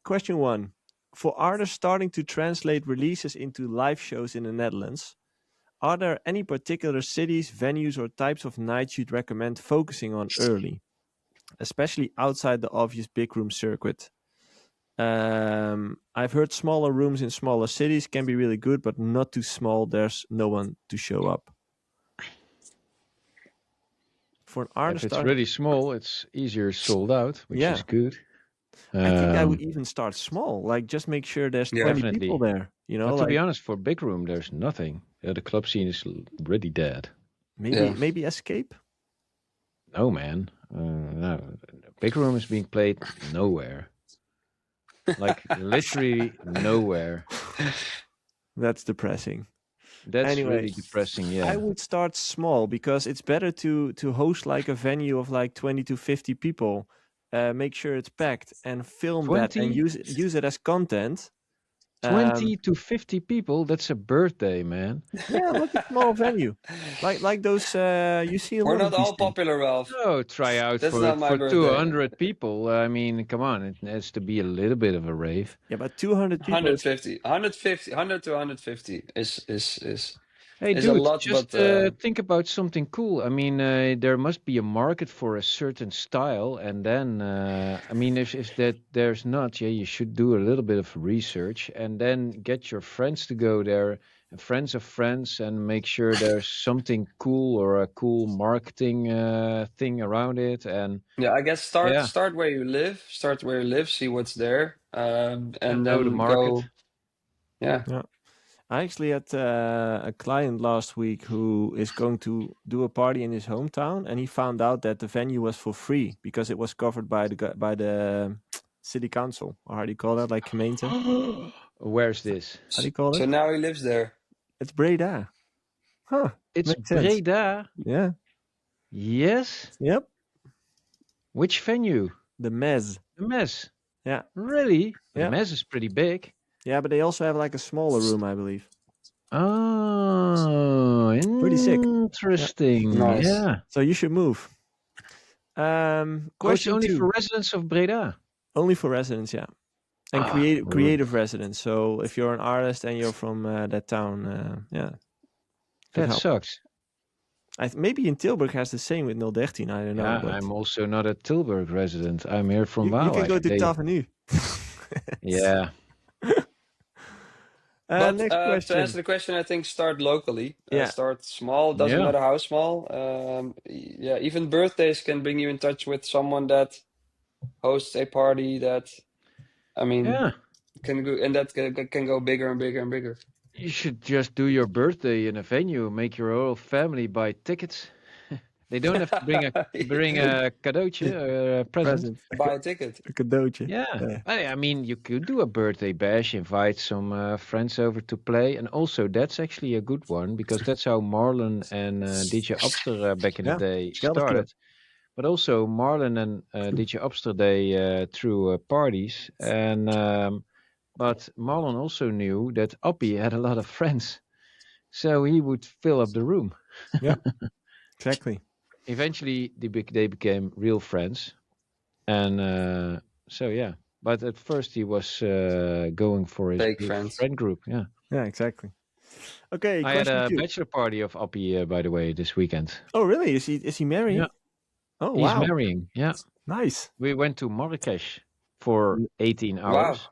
Question 1. For artists starting to translate releases into live shows in the Netherlands, are there any particular cities, venues, or types of nights you'd recommend focusing on early, especially outside the obvious big room circuit? I've heard smaller rooms in smaller cities can be really good, but not too small. There's no one to show up. For an artist, if it's really small, it's easier sold out, which is good. I think I would even start small, like just make sure there's 20 people there. But to be honest, for big room, there's nothing. The club scene is really dead. Maybe Escape? No, man. No. Big room is being played nowhere. Like literally nowhere. That's depressing. That's really depressing, yeah. I would start small because it's better to host like a venue of like 20 to 50 people. Make sure it's packed and film 20? That and use it as content. 20 to 50 people, that's a birthday, man. Yeah, like a small venue. Like those you see. We're not all popular, Ralph. No, try out for 200 people. I mean, come on, it has to be a little bit of a rave. Yeah, but 200 people. 100 to 150 is Hey, It's a dude, lot, just but think about something cool. I mean, there must be a market for a certain style, and then, I mean, if that there's not, yeah, you should do a little bit of research, and then get your friends to go there, and friends of friends, and make sure there's something cool or a cool marketing thing around it, and yeah, I guess start yeah, start where you live. Start where you live. See what's there, and know the then market. go. Yeah. Yeah. I actually had a client last week who is going to do a party in his hometown, and he found out that the venue was for free because it was covered by the city council, or how do you call that? Like gemeente? Where's this? How do you call So it? now he lives there. It's Breda. Huh. It's Makes sense. Breda. Yeah. Yes. Yep. Which venue? The Mez. The Mess. Yeah. Really? The Yeah. Mess is pretty big. Yeah, but they also have like a smaller room, I believe. Oh, Pretty sick. interesting. Nice. Yeah. So you should move. Oh, it's Question only 2. for residents of Breda. Only for residents, yeah. And rude. creative residents. So if you're an artist and you're from that town, yeah. could That help. sucks. Maybe in Tilburg has the same with 013, I don't know. Yeah, But I'm also not a Tilburg resident. I'm here from you can go to Waalwijk. Tavernu. Yeah. But Next to question. answer the question, I think start locally. Yeah. Start small. Doesn't Yeah. matter how small. Yeah, even birthdays can bring you in touch with someone that hosts a party that, I mean, Yeah. can go, and that can go bigger and bigger and bigger. You should just do your birthday in a venue. Make your whole family buy tickets. They don't have to bring a cadeautje, a present. Buy a ticket. A cadeautje. Yeah. I mean, you could do a birthday bash, invite some friends over to play, and also that's actually a good one because that's how Marlon and DJ Upster back in the Yeah, day Kelder Club. started. But also Marlon and DJ Upster they threw parties, and but Marlon also knew that Appie had a lot of friends, so he would fill up the room. Yeah, exactly. Eventually, they became real friends, and so yeah. But at first, he was going for his Fake big friends. friend group. Yeah, Yeah, exactly. Okay, I had question a 2. bachelor party of Appie, by the way, this weekend. Oh, really? Is he married? Yeah. Oh, He's wow. marrying. Yeah, Nice. we went to Marrakesh for 18 Wow. hours,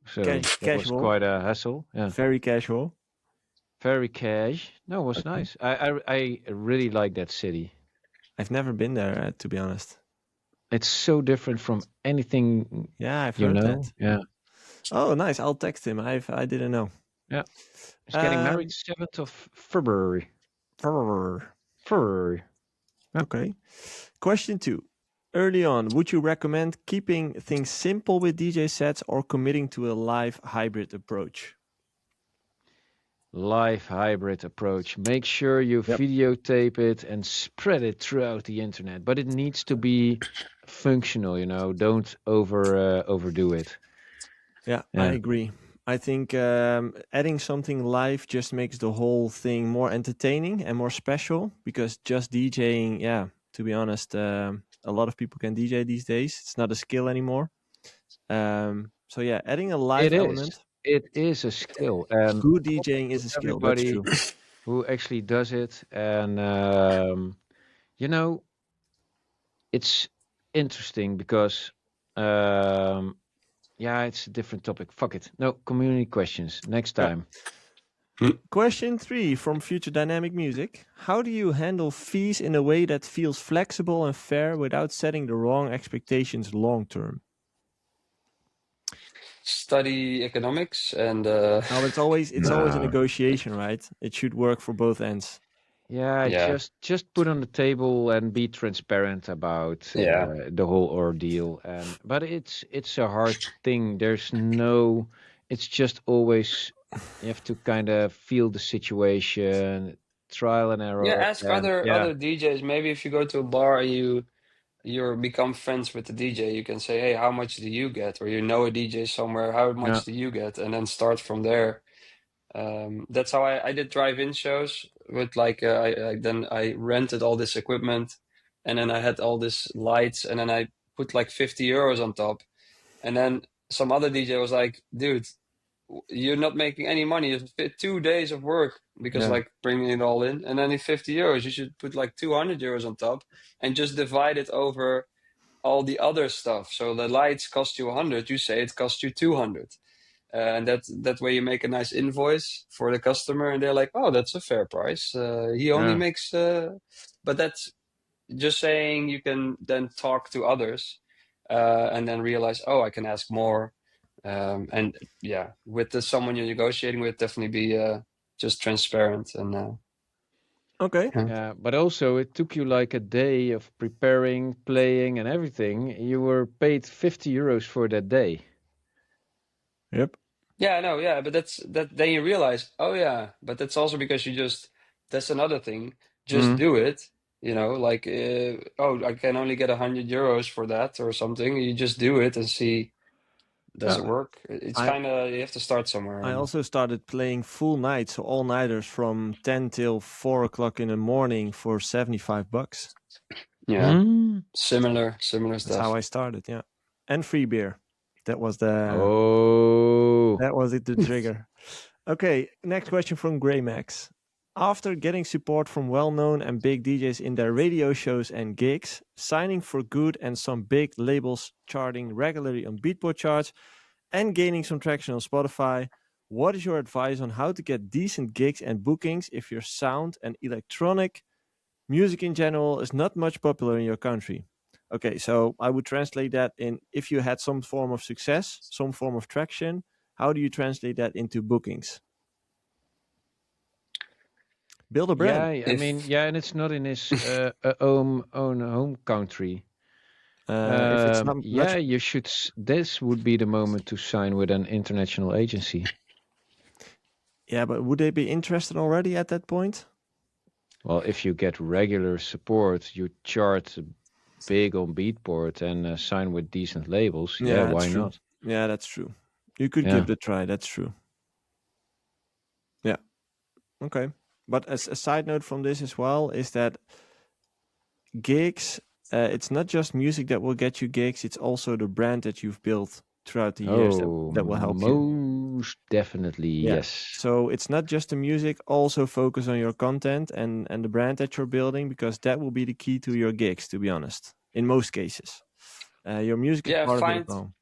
so that was Casual. quite a hassle. Yeah, Very casual. very cash. No, it was nice. I really like that city. I've never been there, to be honest. It's so different from anything Yeah, I've you heard know. that. Yeah, Oh, nice. I'll text him. I didn't know. yeah. He's getting married 7th of February. February. Okay. Question 2. Early on, would you recommend keeping things simple with DJ sets or committing to a live hybrid approach? Live hybrid approach. Make sure you Yep. videotape it and spread it throughout the internet. But it needs to be functional, you know. Don't overdo it. Yeah, Yeah. I agree. I think adding something live just makes the whole thing more entertaining and more special because just DJing, yeah, to be honest, a lot of people can DJ these days. It's not a skill anymore. So yeah, adding a live It is. element. It is a skill, and Good DJing is a skill. That's everybody true. who actually does it, and you know, it's interesting because yeah, it's a different topic. Fuck it. No, community questions next Yeah. time. Question 3 from Future Dynamic Music. How do you handle fees in a way that feels flexible and fair without setting the wrong expectations long term? Study economics and No, it's always a No. negotiation, right? It should work for both ends. Yeah, Yeah. just put on the table and be transparent about Yeah. the whole ordeal. But it's a hard thing. There's no. It's just always you have to kind of feel the situation, trial and error. Yeah, ask and yeah, other DJs. Maybe if you go to a bar and you become friends with the DJ, you can say, "Hey, how much do you get?" Or you know a DJ somewhere, "How much yeah, do you get?" And then start from there. That's how I did drive-in shows with like then I rented all this equipment, and then I had all this lights, and then I put like €50 on top, and then some other DJ was like, "Dude, you're not making any money. It's 2 days of work because Yeah. like bringing it all in, and then in 50 euros, you should put like 200 euros on top and just divide it over all the other stuff. So the lights cost you 100, you say it costs you 200. And that way you make a nice invoice for the customer, and they're like, oh, that's a fair price. He only Yeah. makes, but that's just saying you can then talk to others and then realize, oh, I can ask more. And yeah, with someone you're negotiating with, definitely be just transparent and Okay. Yeah, but also it took you like a day of preparing, playing, and everything. You were paid 50 euros for that day. Yep. yeah, I know, yeah, but that. Then you realize, oh yeah, but that's also because that's another thing. Just Mm. do it, like oh, I can only get 100 euros for that or something. You just do it and see, does it work? It's I- kind of, you have to start somewhere. I also started playing full nights, so all nighters from 10 till 4 o'clock in the morning for $75. Yeah, Mm. similar That's stuff. how I started. Yeah, and free beer. That was the Oh. that was it. The trigger. Okay, next question from Grey Max. After getting support from well-known and big DJs in their radio shows and gigs, signing for good and some big labels charting regularly on Beatport charts, and gaining some traction on Spotify, what is your advice on how to get decent gigs and bookings if your sound and electronic music in general is not much popular in your country? Okay, so I would translate that in if you had some form of success, some form of traction, how do you translate that into bookings? Build a brand. Yeah, I mean, yeah, and it's not in his own home country. If it's not Yeah, much, you should. This would be the moment to sign with an international agency. yeah, but would they be interested already at that point? Well, if you get regular support, you chart big on Beatport and sign with decent labels. Yeah, that's why true. not? Yeah, that's true. You could Yeah. give it a try. That's true. Yeah. Okay. But as a side note from this as well is that gigs, it's not just music that will get you gigs. It's also the brand that you've built throughout the years that will help you. Most definitely, Yeah. yes. So it's not just the music. Also focus on your content and the brand that you're building, because that will be the key to your gigs, to be honest, in most cases. Your music is Yeah, part of it as well.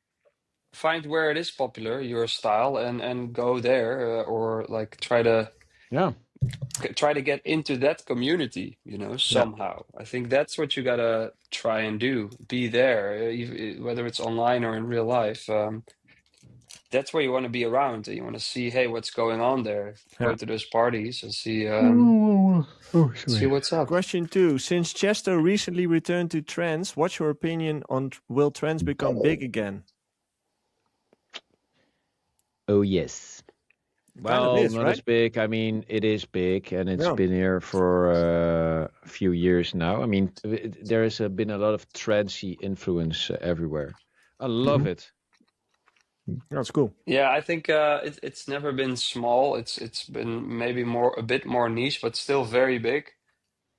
find where it is popular, your style, and go there, or like try to get into that community, somehow. I think that's what you gotta try and do. Be there, whether it's online or in real life. That's where you want to be around. You want to see, hey, what's going on there. Go to those parties and see see what's up. Question 2. Since Chesto recently returned to trance, what's your opinion on will trance become big again? Oh, yes. Kind of Well, is, not right? as big. I mean, it is big, and it's Yeah. been here for a few years now. I mean, there has been a lot of trancey influence everywhere. I love it. That's cool. Yeah, I think it's never been small. It's been maybe a bit more niche, but still very big.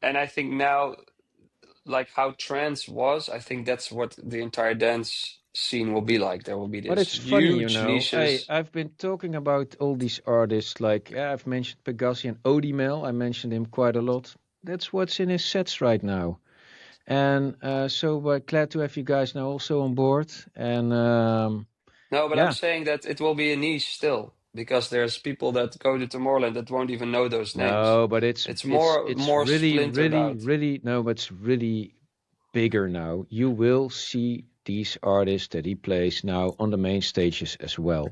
And I think now, like how trance was, I think that's what the entire dance scene will be like. There will be But this it's funny, huge Hey, niches. I've been talking about all these artists, like I've mentioned Pegassi and Odimel. I mentioned him quite a lot. That's what's in his sets right now. And so glad to have you guys now also on board. And No, but yeah. I'm saying that it will be a niche still, because there's people that go to Tomorrowland that won't even know those names. No, but it's more really, splintered really, out. really, no, but it's really bigger now. You will see these artists that he plays now on the main stages as well.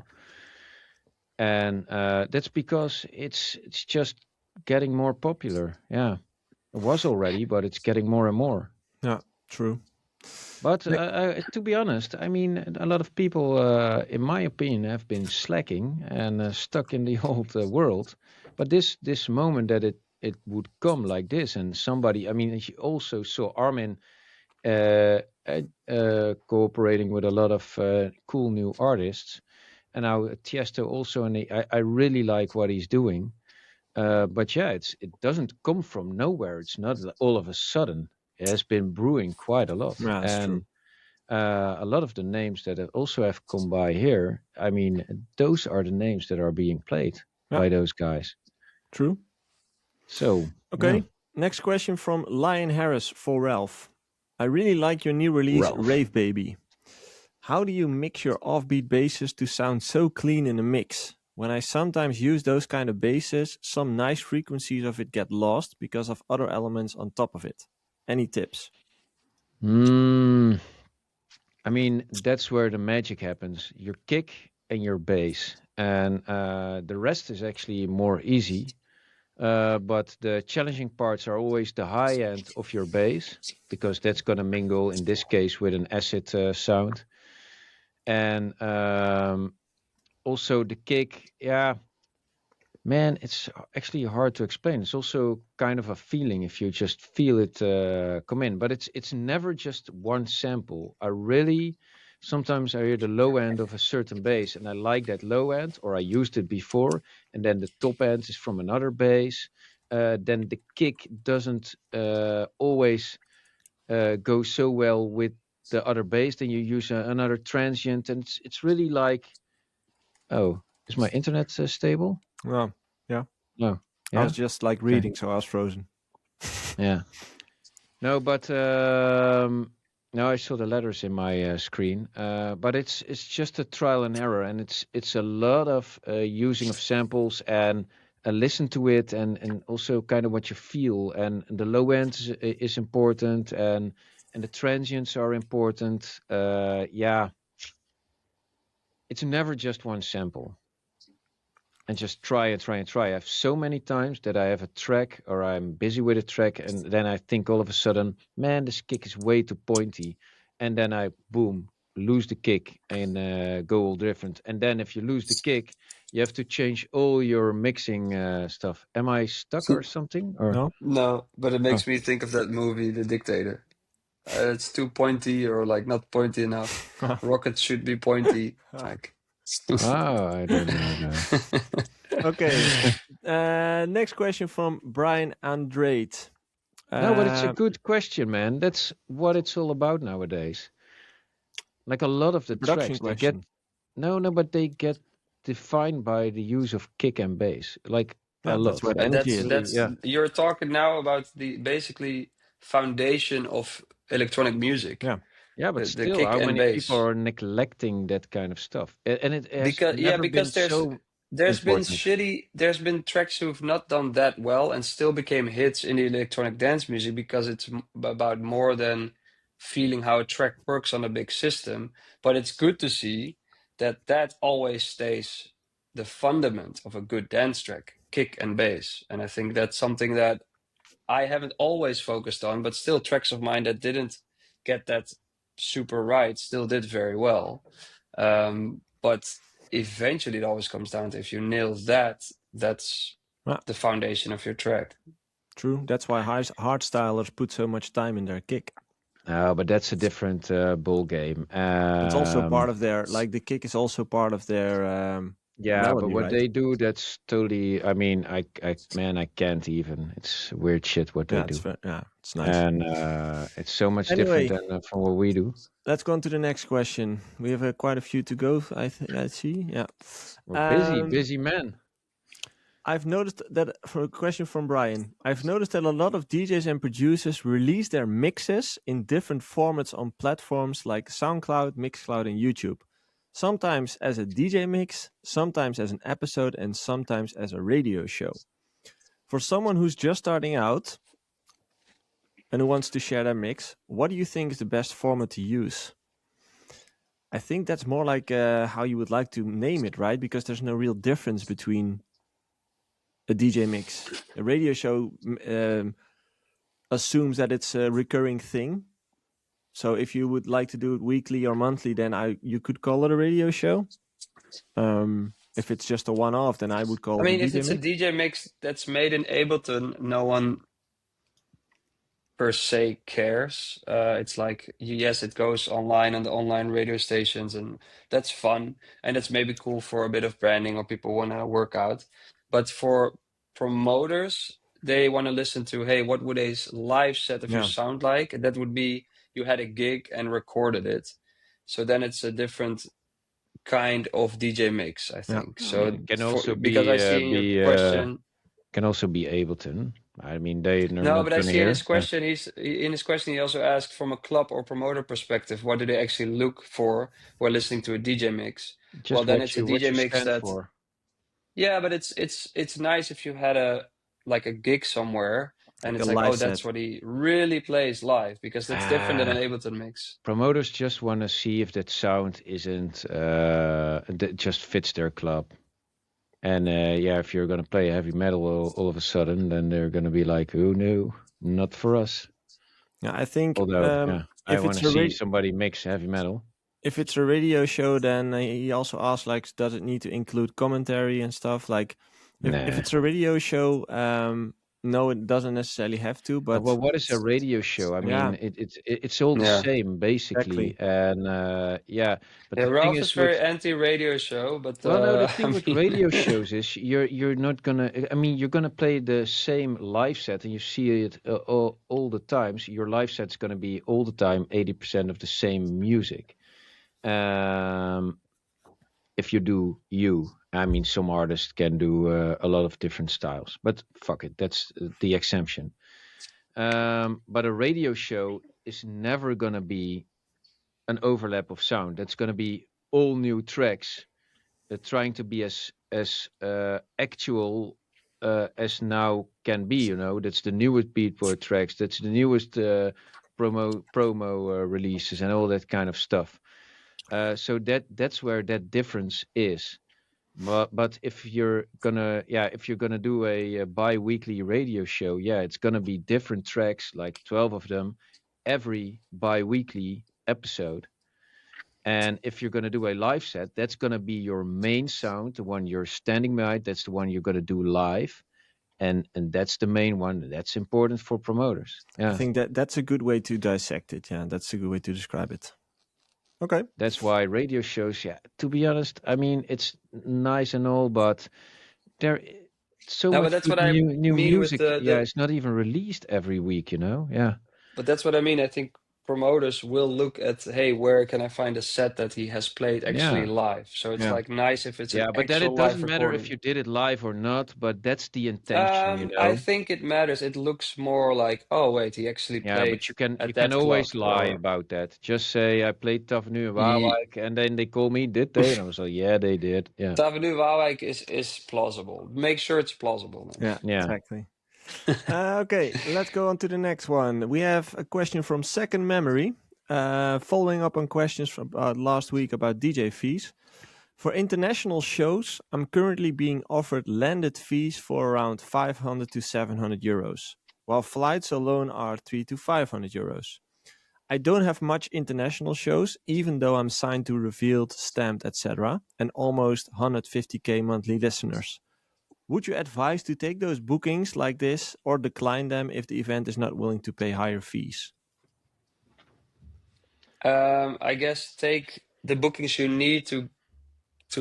And that's because it's just getting more popular. Yeah, it was already, but it's getting more and more. Yeah, true. But to be honest, I mean, a lot of people, in my opinion, have been slacking and stuck in the old world. But this moment that it would come like this, and somebody, I mean, you also saw Armin cooperating with a lot of cool new artists, and now Tiësto also, and I really like what he's doing. But yeah, it doesn't come from nowhere. It's not all of a sudden. It has been brewing quite a lot. Yeah, that's And true. A lot of the names that also have come by here, I mean, those are the names that are being played Yeah. by those guys. True. So, Okay. yeah. Next question from Lion Harris for Ralph. I really like your new release, Ralph. Rave Baby. How do you mix your offbeat basses to sound so clean in a mix? When I sometimes use those kind of basses, some nice frequencies of it get lost because of other elements on top of it. Any tips? I mean, that's where the magic happens. Your kick and your bass. And the rest is actually more easy. But the challenging parts are always the high end of your bass, because that's going to mingle, in this case, with an acid sound. And also the kick, yeah, man, it's actually hard to explain. It's also kind of a feeling if you just feel it come in. But it's never just one sample. Sometimes I hear the low end of a certain bass and I like that low end, or I used it before, and then the top end is from another bass. Then the kick doesn't always go so well with the other bass. Then you use another transient, and it's really like, oh, is my internet stable? Well, yeah. No. I Yeah. was just like reading, so I was frozen. Yeah. No, but now I saw the letters in my screen. But it's just a trial and error, and it's a lot of using of samples and listen to it, and also kind of what you feel. And the low end is important, and the transients are important. Yeah, it's never just one sample. And just try and try and try. I have so many times that I have a track, or I'm busy with a track, and then I think all of a sudden, man, this kick is way too pointy. And then I, boom, lose the kick and go all different. And then if you lose the kick, you have to change all your mixing stuff. Am I stuck or something? Or No? No, but it makes me think of that movie, The Dictator. It's too pointy, or like not pointy enough. Rockets should be pointy. Like. Oh, I don't know that. Okay. Next question from Brian Andrade. No, but it's a good question, man. That's what it's all about nowadays. Like a lot of the production tracks, they get question. but they get defined by the use of kick and bass, like a lot. That's what And energy is. that's Yeah. you're talking now about the basically foundation of electronic music. Yeah. Yeah, but the still, kick how and many bass. people are neglecting that kind of stuff? And it has never been Because so there's been important. there's been tracks who've not done that well and still became hits in the electronic dance music because it's about more than feeling how a track works on a big system. But it's good to see that always stays the fundament of a good dance track, kick and bass. And I think that's something that I haven't always focused on, but still tracks of mine that didn't get that super right still did very well. But eventually it always comes down to, if you nail that, that's the foundation of your track. True. That's why hardstylers put so much time in their kick. No, but that's a different ball game. It's also part of their, like the kick is also part of their yeah, melody, but what right? they do, that's totally, I mean, I can't even. It's weird shit what they do. It's nice. And it's so much different than from what we do. Let's go on to the next question. We have quite a few to go, I see. Yeah. We're busy man. I've noticed that, for a question from Brian, I've noticed that a lot of DJs and producers release their mixes in different formats on platforms like SoundCloud, Mixcloud, and YouTube. Sometimes as a DJ mix, sometimes as an episode, and sometimes as a radio show. For someone who's just starting out and who wants to share their mix, what do you think is the best format to use? I think that's more like how you would like to name it, right? Because there's no real difference between a DJ mix. A radio show assumes that it's a recurring thing. So if you would like to do it weekly or monthly, then you could call it a radio show. If it's just a one-off, then I would call it a DJ mix. If it's a DJ mix that's made in Ableton, no one per se cares. It's like, yes, it goes online on the online radio stations, and that's fun, and it's maybe cool for a bit of branding, or people want to work out. But for promoters, they want to listen to, hey, what would a live set of you sound like? And that would be you had a gig and recorded it. So then it's a different kind of DJ mix, I think. So It can for also because I see in your question. can also be Ableton. I mean, they're No, not but I gonna see in hear. his question, he also asked from a club or promoter perspective, what do they actually look for while listening to a DJ mix? Just Well, then what it's a you DJ mix stand that, for. yeah, but it's nice if you had a gig somewhere and Like it's a like, live oh, that's set. what he really plays live, because that's different than an Ah, Ableton mix. promoters just want to see if that sound isn't that just fits their club. And yeah, if you're gonna play heavy metal all of a sudden, then they're gonna be like, "Oh no, not for us." Yeah, I think Although, yeah, I if want it's to a see somebody mix heavy metal. if it's a radio show, then he also asked like, does it need to include commentary and stuff? Like, if Nah. it's a radio show, no, it doesn't necessarily have to. But Well, what is a radio show? I yeah, mean, it's all the Yeah. same basically, exactly. and yeah. But Yeah, the thing Ralph is is with very anti-radio show, but well, no, the I thing with mean, radio shows is you're not gonna. I mean, you're gonna play the same live set, and you see it all the times. Your live set's gonna be all the time 80% of the same music. Um, if you do I mean, some artists can do a lot of different styles, but fuck it, that's the exemption. But a radio show is never gonna be an overlap of sound. That's gonna be all new tracks, trying to be as actual as now can be. You know, that's the newest Beatport tracks. That's the newest promo releases and all that kind of stuff. So that's where that difference is. But if you're gonna do a bi-weekly radio show, yeah, it's gonna be different tracks, like 12 of them, every bi-weekly episode. And if you're gonna do a live set, that's gonna be your main sound, the one you're standing by. That's the one you're gonna do live, and that's the main one. That's important for promoters. I Yeah. think that's a good way to dissect it. Yeah, that's a good way to describe it. Okay. That's why radio shows, yeah, to be honest, I mean, it's nice and all, but there so no, but much that's good what I new mean with music. Yeah, it's not even released every week, you know? Yeah. but that's what I mean. I think promoters will look at, hey, where can I find a set that he has played actually Yeah. live? So it's Yeah. like nice if it's an Yeah, but then actual it live doesn't matter if recording. you did it live or not, but that's the intention, you I know? think it matters. It looks more like, oh wait, he actually Yeah, played but you can at that always club, lie or about that. Just say I played Tough Nu Ye- Waalwijk, and then they call me, did they? And I was like, yeah, they did. Yeah. Tavenu Waalwijk is plausible. Make sure it's plausible, man. Yeah. Yeah. Exactly. Okay, let's go on to the next one. We have a question from Second Memory, following up on questions from last week about DJ fees. For international shows, I'm currently being offered landed fees for around 500 to 700 euros, while flights alone are 3 to 500 euros. I don't have much international shows, even though I'm signed to Revealed, Stamped, etc., and almost 150k monthly listeners. Would you advise to take those bookings like this or decline them if the event is not willing to pay higher fees? I guess take the bookings you need to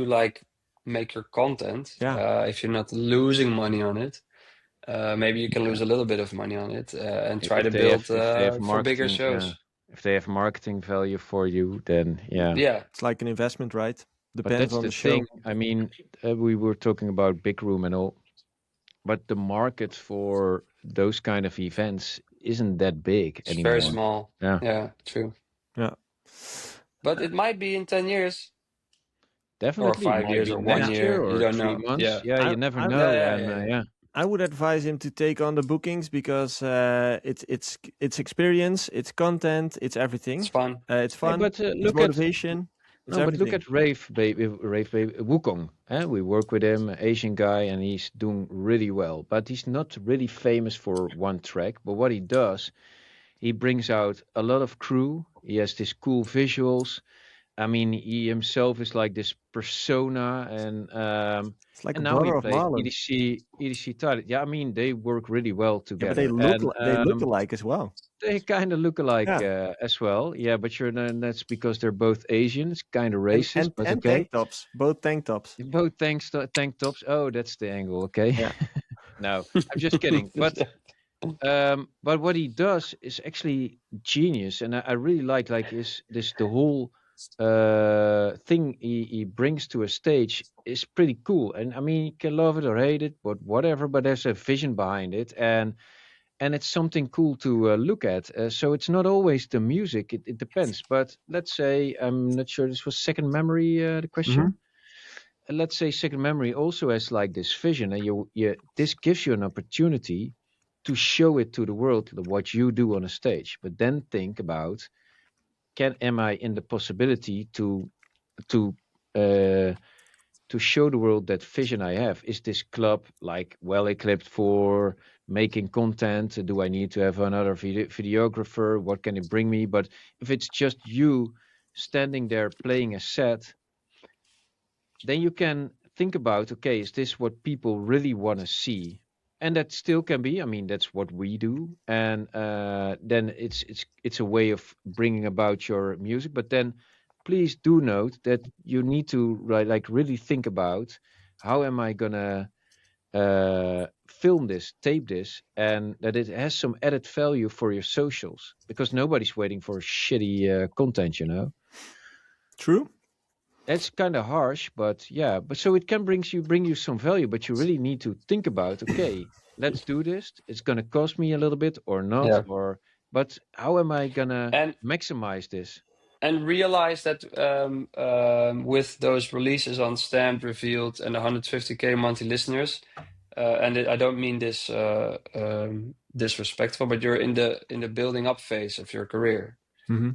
like make your content. Yeah. If you're not losing money on it, maybe you can lose a little bit of money on it and try to build If they have for bigger marketing, shows. yeah. If they have marketing value for you, then yeah. Yeah, It's like an investment, right? But Depends that's on the the show. thing. I mean, we were talking about big room and all, but the market for those kind of events isn't that big it's anymore. very small. Yeah. Yeah, true. Yeah. But it might be in 10 years. Definitely. 5 might years be or 1 next year. or You don't 3 know. months. Yeah. Yeah, I- you never I- know. Yeah, And yeah. I would advise him to take on the bookings because it's experience, it's content, it's everything. It's fun. It's fun. but it's look at motivation. It's no, but look everything. at Rave Baby Wukong. We work with him, Asian guy, and he's doing really well. But he's not really famous for one track. But what he does, he brings out a lot of crew. He has these cool visuals. I mean, he himself is like this persona, and It's like a now he brother of plays Marlon. EDC Tyler. Yeah, I mean, they work really well Yeah, together. but they look alike as well. They kind of look alike Yeah. as well. Yeah, but that's because they're both Asian. It's kind of racist, And, but and okay. tank tops, both tank tops. Both tank tops. Oh, that's the angle. Okay. Yeah. No, I'm just kidding. But But what he does is actually genius, and I really like is this the whole thing he brings to a stage is pretty cool. And I mean, you can love it or hate it, but whatever. But there's a vision behind it, and it's something cool to look at. So it's not always the music; it depends. But let's say I'm not sure this was Second Memory the question. Let's say Second Memory also has like this vision, and this gives you an opportunity to show it to the world what you do on a stage. But then think about am I in the possibility to uh, to show the world that vision I have? Is this club like well equipped for making content? Do I need to have another videographer? What can it bring me? But if it's just you standing there playing a set, then you can think about, okay, is this what people really want to see? And that still can be. I mean, that's what we do, and then it's a way of bringing about your music. But then, please do note that you need to like really think about how am I gonna film this, tape this, and that it has some added value for your socials, because nobody's waiting for shitty content, you know. True. It's kind of harsh, but yeah. But so it can bring you some value, but you really need to think about, okay, let's do this. It's gonna cost me a little bit or not, Yeah. but how am I gonna And maximize this? and realize that with those releases on Stamped, Revealed, and 150K monthly listeners, I don't mean this disrespectful, but you're in the building up phase of your career.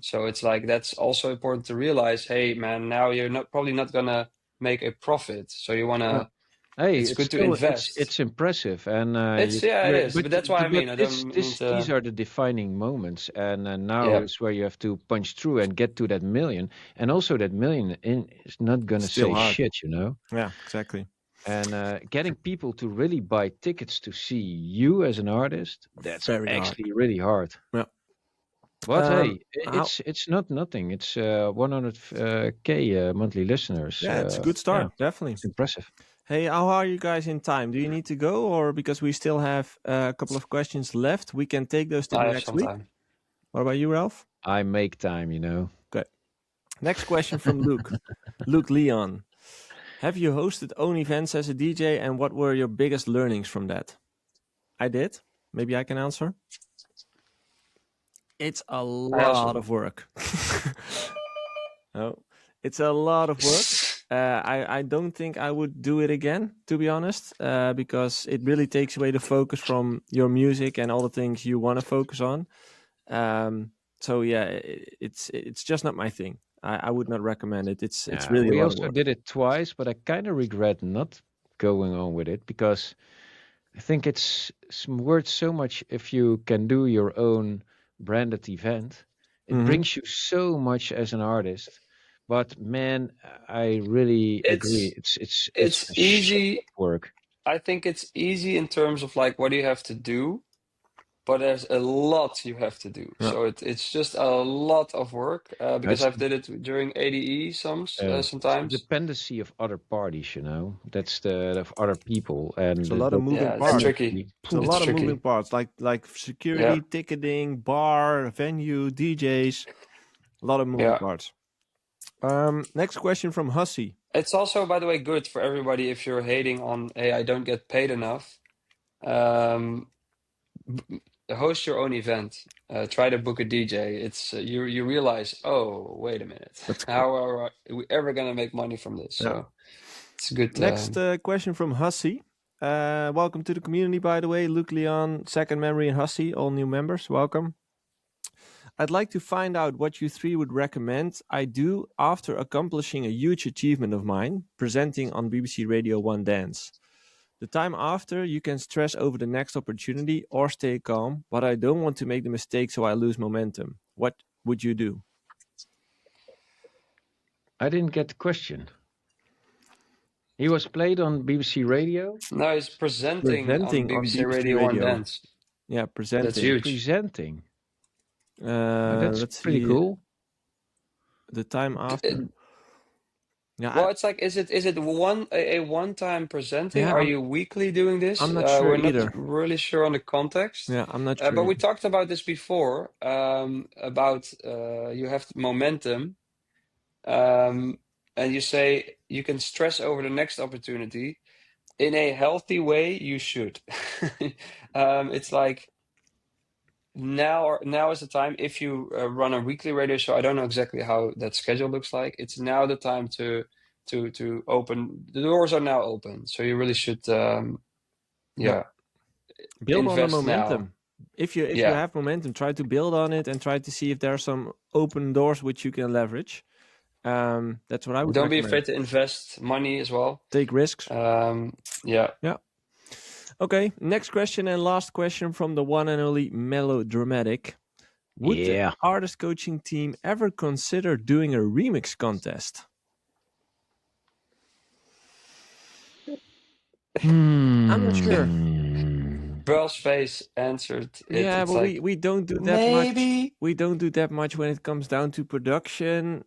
So it's like that's also important to realize. Hey, man, now you're probably not gonna make a profit, so you wanna. Hey, It's it's good to still invest. it's impressive, and It is, but that's why I mean I don't mean these to. are the defining moments, and now Yeah, is where you have to punch through and get to that million, and also that million is not gonna Still say hard. shit, you know. Yeah, exactly. And getting people to really buy tickets to see you as an artist, that's Very hard. actually really hard. Yeah. But hey, how- it's not nothing. It's 100K monthly listeners. Yeah, it's a good start. Yeah, Definitely. it's impressive. Hey, how are you guys in time? Do you need to go, or because we still have a couple of questions left, we can take those to I the have next some week? time. What about you, Ralph? I make time, you know. Good. Next question from Luke. Luke Leon. Have you hosted own events as a DJ, and what were your biggest learnings from that? I did. Maybe I can answer. It's a lot of work. Oh, it's a lot of work. I don't think I would do it again, to be honest, because it really takes away the focus from your music and all the things you want to focus on. So yeah, it's just not my thing. I would not recommend it. It's really we a lot of also work. did it twice, but I kind of regret not going on with it, because I think it's worth so much if you can do your own branded event. It brings you so much as an artist. But man, I really agree. It's It's a shit easy. of work. I think it's easy in terms of like what do you have to do, but there's a lot you have to do. Yeah. So it's just a lot of work because That's I've did it during ADE It's the sometimes. dependency of other parties, you know. That's the of other people, and It's a lot of moving Yeah, it's parts. tricky. It's a It's lot of tricky. moving parts, like security, ticketing, bar, venue, DJs. A lot of moving parts. Next question from Hussey. It's also, by the way, good for everybody if you're hating on, hey, I don't get paid enough. Host your own event. Try to book a DJ. It's you realize, oh, wait a minute, how are we ever gonna make money from this? So it's good. Next question from Hussey. Welcome to the community, by the way. Luke Leon, Second Memory, and Hussey, all new members. Welcome. I'd like to find out what you three would recommend I do after accomplishing a huge achievement of mine, presenting on BBC Radio 1 Dance. The time after, you can stress over the next opportunity or stay calm, but I don't want to make the mistake so I lose momentum. What would you do? I didn't get the question. He was played on BBC Radio? No, he's presenting on BBC Radio 1 Dance. Yeah, presenting. That's huge. Presenting. That's pretty cool. The time after. Yeah, Well, it's like, is it a one-time presenting? yeah, Are you weekly doing this? I'm not sure We're not either. really sure on the context. Yeah, I'm not sure. But we either. talked about this before, about you have momentum, and you say you can stress over the next opportunity. In a healthy way, you should. It's like now is the time. If you run a weekly radio show, I don't know exactly how that schedule looks like. It's now the time to open. The doors are now open, so you really should Yeah. Build on the invest now. momentum. If you Yeah. have momentum, try to build on it and try to see if there are some open doors which you can leverage. That's what I would Don't be recommend. afraid to invest money as well. Take risks. Yeah. Okay, next question and last question from the one and only Melodramatic. Would Yeah. the artist coaching team ever consider doing a remix contest? I'm not sure. Bell's face answered it. Yeah, It's but like, we don't do that much. maybe. We don't do that much when it comes down to production.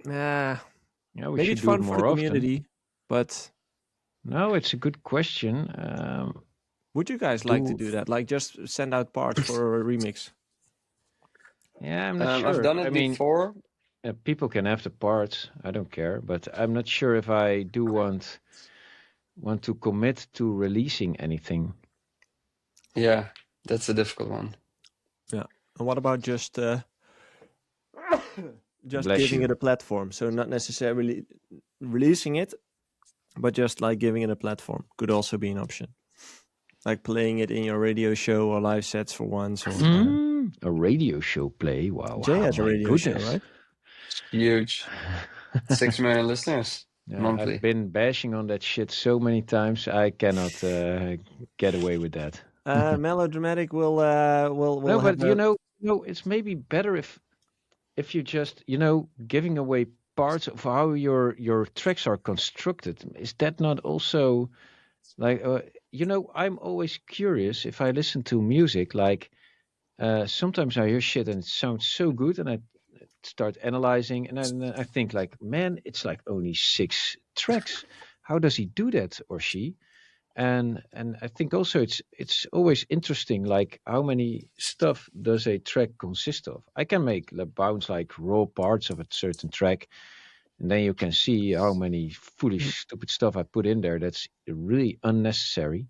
Yeah, we Maybe should it's do it fun for the more often. community, but No, it's a good question. would you guys like to Do- do that? Like just send out parts for a remix? Yeah, I'm not sure. I've done it I mean, before. people can have the parts. I don't care, but I'm not sure if I do want to commit to releasing anything. Yeah, that's a difficult one. Yeah. And what about just Bless giving you. it a platform? So not necessarily releasing it, but just like giving it a platform could also be an option. Like playing it in your radio show or live sets for once. Or A radio show play. Wow. Jay has a my radio show, goodness. right? Huge. 6 million listeners Yeah, monthly. I've been bashing on that shit so many times. I cannot get away with that. Melodramatic will No, have but it's maybe better if you just giving away parts of how your tracks are constructed. Is that not also like I'm always curious if I listen to music. Like sometimes I hear shit and it sounds so good, and I start analyzing, and then I think like, man, it's like only 6 tracks. How does he do that, or she? And I think also it's always interesting, like how many stuff does a track consist of. I can make bounce like raw parts of a certain track, and then you can see how many foolish stupid stuff I put in there that's really unnecessary,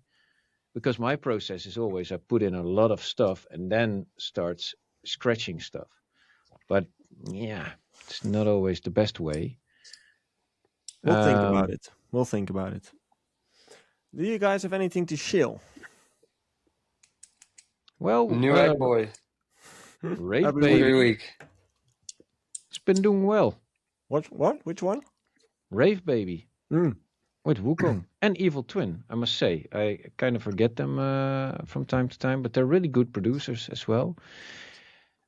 because my process is always I put in a lot of stuff and then starts scratching stuff. But yeah, it's not always the best way. We'll think about it. We'll think about it. Do you guys have anything to shill? Well, New Ekboj Rave Every Baby, every week. it's been doing well. What? Which one? Rave Baby Mm. with Wukong and Evil Twin, I must say. I kind of forget them from time to time, but they're really good producers as well.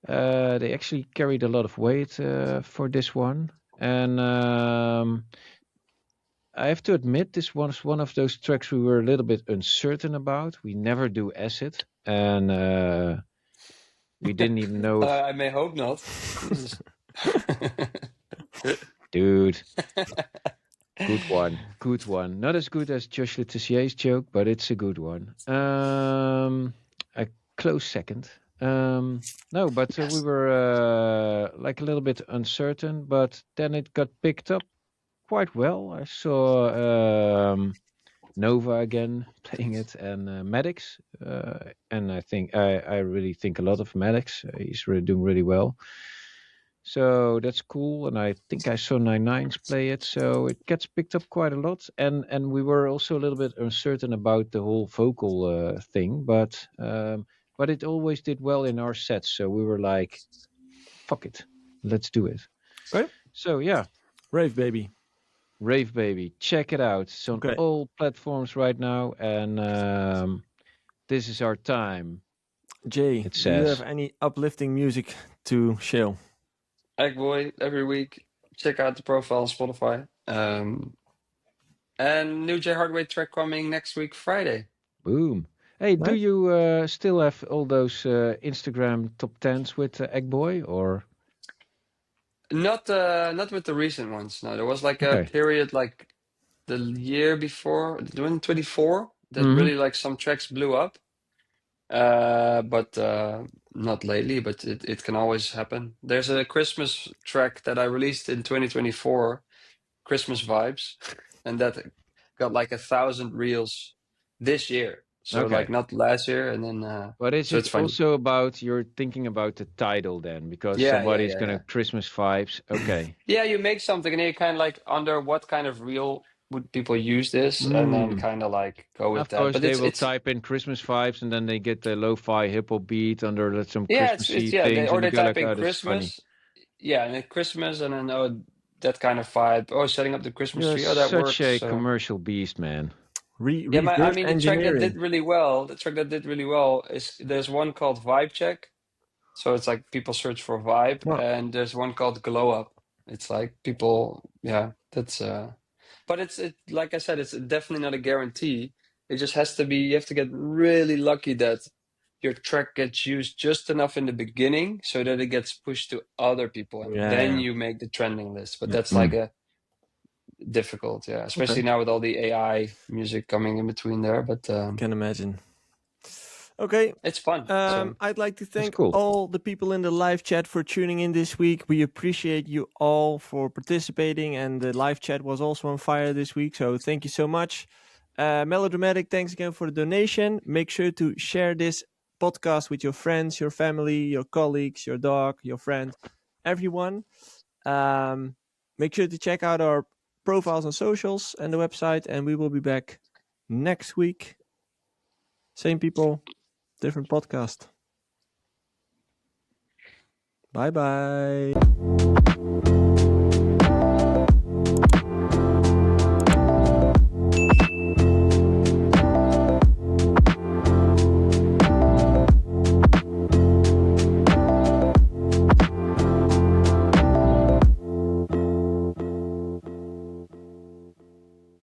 They actually carried a lot of weight for this one. And I have to admit, this was one of those tracks we were a little bit uncertain about. We never do acid, and we didn't even know if... I may hope not. Dude. Good one. Not as good as Josh Letizier's joke, but it's a good one. A close second. No, but we were like a little bit uncertain, but then it got picked up quite well. I saw Nova again playing it, and Maddox, and I really think a lot of Maddox. He's really doing really well. So that's cool, and I think I saw 99s play it, so it gets picked up quite a lot. And we were also a little bit uncertain about the whole vocal thing, but it always did well in our sets, so we were like, fuck it, let's do it. Okay. So yeah, Rave Baby. Rave Baby, check it out. It's on all platforms right now, and this is our time. Jay, It do you says. have any uplifting music to shill? Ekboj every week. Check out the profile on Spotify. And new Jay Hardway track coming next week, Friday. Boom. Hey, do Nice. you still have all those Instagram top 10s with Ekboj, or? Not with the recent ones. No, there was like a Okay. period like the year before, 2024, that Mhm. really like some tracks blew up. But not lately, but it can always happen. There's a Christmas track that I released in 2024, Christmas Vibes, and that got like 1,000 reels this year. So like Okay. not last year, and then But is so it it's fun. also about you're thinking about the title then? Because somebody's gonna Yeah. Christmas vibes. Okay. Yeah, you make something and you kind of like under what kind of reel would people use this, and then Mm. kind of like go with Of that. course, But they will it's type in Christmas vibes and then they get the lo-fi hip hop beat under some yeah, it's Christmassy yeah, things, or and they they go type like, in "Oh, this is funny." Christmas. Yeah, and then Christmas, and then oh, that kind of vibe. Oh, setting up the Christmas You're tree. Oh, that such a works. commercial beast, man. Yeah, I Reverse mean, the track that did engineering. really well, is there's one called Vibe Check. So it's like people search for vibe, Well, and there's one called Glow Up. It's like people, yeah, but it like I said, it's definitely not a guarantee. It just has to be. You have to get really lucky that your track gets used just enough in the beginning so that it gets pushed to other people, and then yeah. you make the trending list. But Yeah. that's like Mm. a difficult, yeah, especially Okay. now with all the AI music coming in between there. But Can imagine. Okay. it's fun. So I'd like to That's thank cool. all the people in the live chat for tuning in this week. We appreciate you all for participating, and the live chat was also on fire this week. So thank you so much. Melodramatic, thanks again for the donation. Make sure to share this podcast with your friends, your family, your colleagues, your dog, your friend, everyone. Make sure to check out our profiles on socials and the website, and we will be back next week. Same people, different podcast. Bye bye.